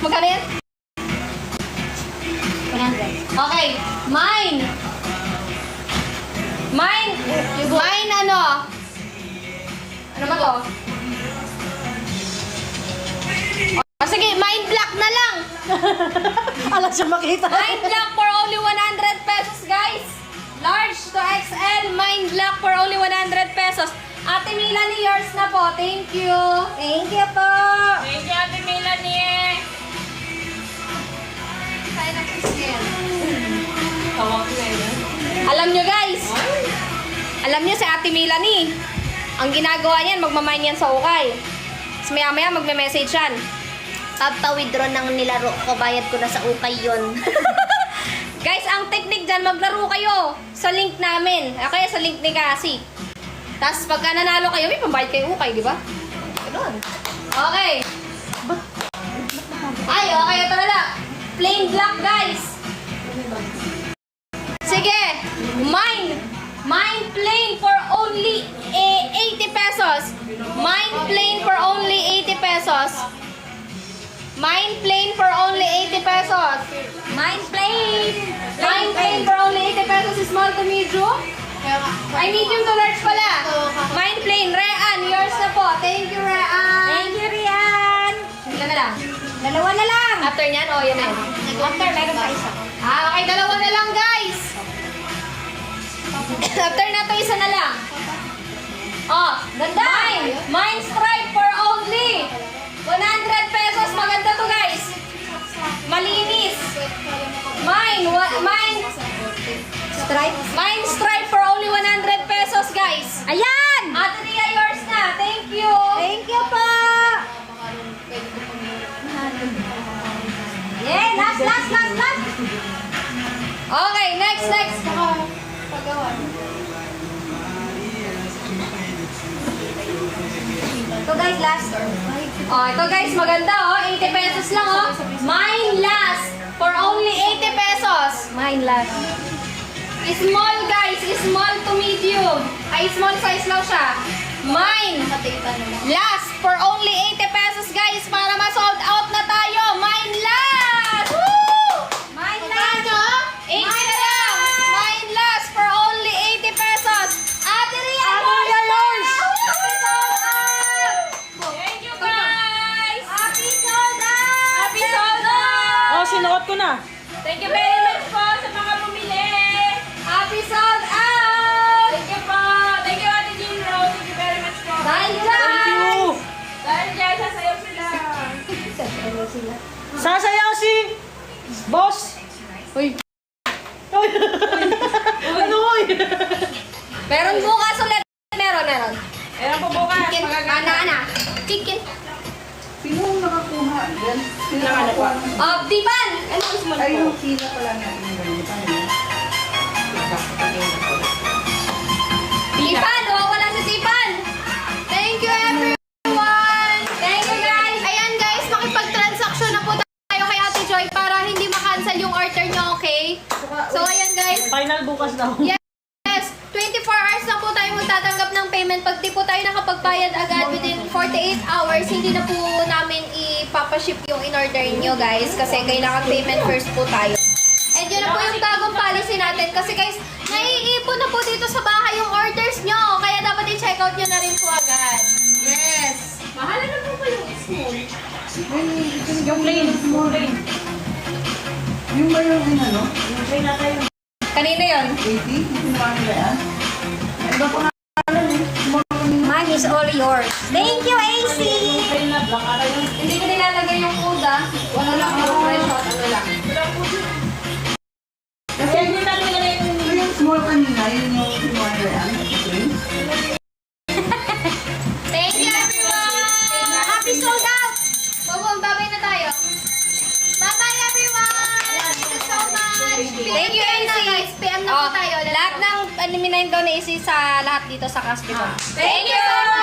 Speaker 1: Magkano yan?
Speaker 4: 100.
Speaker 1: Okay, mine ano? Ano ba to? O sige, mine black na lang.
Speaker 3: Alam siya makita.
Speaker 1: Mine black for only 100 pesos, guys. Large to XL, mine black for only 100 pesos. Ate Melanie, yours na po. Thank you.
Speaker 4: Thank you po.
Speaker 6: Thank you, Ate Melanie.
Speaker 1: Kaya na Christian.
Speaker 6: Tawag na yun.
Speaker 1: Alam nyo guys, alam nyo si Ate Melanie, ang ginagawa niyan, magmamine yan sa ukay. Tapos maya-maya magme-message yan.
Speaker 4: Pagpa-withdraw ng nilaro ko, bayad ko na sa ukay yun.
Speaker 1: Guys, ang technique dyan, maglaro kayo sa link namin. Kaya sa link ni Cassie. Tapos pagka nanalo kayo, may pambayad kayo ukay, di ba? Ganun. Okay. Ay, okay, ito na lang. Plain black, guys. Sige. Mine plain for only 80 pesos. Mine plain for only 80 pesos. Mine plain for only 80 pesos.
Speaker 4: Mine plain.
Speaker 1: Mine plain for only 80 pesos. Small to medium. Ay, medium to large pala. Mine plain. Rean, yours na po. Thank you, Rean.
Speaker 4: Thank you, Rian.
Speaker 1: Ilan na lang?
Speaker 4: Dalawa na lang.
Speaker 1: After nyan, o yan na yun.
Speaker 4: After, meron pa isa.
Speaker 1: Okay, dalawa na lang, guys. After na to, isa na lang. Oh, ganda. Mine stripe for only 100 pesos. Maganda to, guys. Malinis. Mine stripe for only 100 pesos, guys.
Speaker 4: Ayan!
Speaker 1: Ate Ria, yours na. Thank you.
Speaker 4: Thank you po. Yeah, last.
Speaker 1: Okay, next.
Speaker 4: Ito guys, last.
Speaker 1: Oh, ito guys, maganda oh. 80 pesos lang oh. Mine last for only 80 pesos.
Speaker 4: Mine last.
Speaker 1: Small guys, small to medium. Ay, small size lang siya. Mine last for only 80 pesos guys para ma-sold out na tayo. Mine last! Woo!
Speaker 4: Mine
Speaker 1: Magkano? 80 na lang. Mine last for only 80 pesos. Ate Ria, yours! Happy sold out!
Speaker 6: Thank you, guys.
Speaker 1: Happy sold out!
Speaker 6: Happy sold out.
Speaker 5: Oh, sinuot ko na.
Speaker 6: Thank you very much po sa mga bumili.
Speaker 1: Happy sold out!
Speaker 6: Thank you po. Thank you, Ate Jinro. Thank you very much po.
Speaker 1: Dahil
Speaker 5: Thank you.
Speaker 6: Dahil dyan, sasayaw sila.
Speaker 5: Sasayaw si Boss.
Speaker 1: Uy.
Speaker 5: Ano ko
Speaker 1: Meron bukas ulit. Meron.
Speaker 6: Meron po bukas.
Speaker 1: Chicken. Ana. Chicken.
Speaker 3: Sino ang nakakuha? Yan. Sino ang
Speaker 6: Ano po?
Speaker 3: nakakuha?
Speaker 1: Oh, Dipan. Ano ang small
Speaker 3: Ay,
Speaker 1: po?
Speaker 3: yung sila pala natin yung ganito.
Speaker 1: Tipan. Wala si Tipan. Thank you everyone. Thank you guys. Ayan guys, makipag-transaction na po tayo kay Ate Joy para hindi ma-cancel yung order nyo, okay? So ayan guys.
Speaker 5: Final bukas daw.
Speaker 1: Yes, 24 hours lang po tayo magtatanggap ng payment. Pag di po tayo nakapagbayad agad within 48 hours, hindi na po namin ipapaship yung in-order nyo guys. Kasi kailangan payment first po tayo. And yun na po yung bagong policy natin. Kasi guys, naiipon na po dito sa bahay yung orders nyo. Kaya dapat i-check out nyo na rin po agad. Yes.
Speaker 6: Mahal na po ba yung small?
Speaker 5: Yung plain.
Speaker 3: Yung ba yung ano?
Speaker 5: Yung plain na tayo.
Speaker 1: Kanina yun.
Speaker 3: 80? Yung kinuha nila yan? Iba pa nga eh.
Speaker 4: Mine is all yours. Thank you, AC.
Speaker 5: Yung plain na black ata yun.
Speaker 1: Hindi ko nilalagay yung food ah. Wala lang yung fresh hot. Ano lang.
Speaker 5: Kasi hindi natin nilagay yung
Speaker 3: Ito yung small kanina, yun yung kinuha nila yan. Okay.
Speaker 1: Thank you everyone.
Speaker 4: Happy sold out.
Speaker 1: Bobong, babay na tayo. Bye-bye everyone! Thank you so much! Thank you, AC! Guys, PM na po tayo. Lahat ng eliminate daw na AC sa lahat dito sa Caspian. Thank you so much!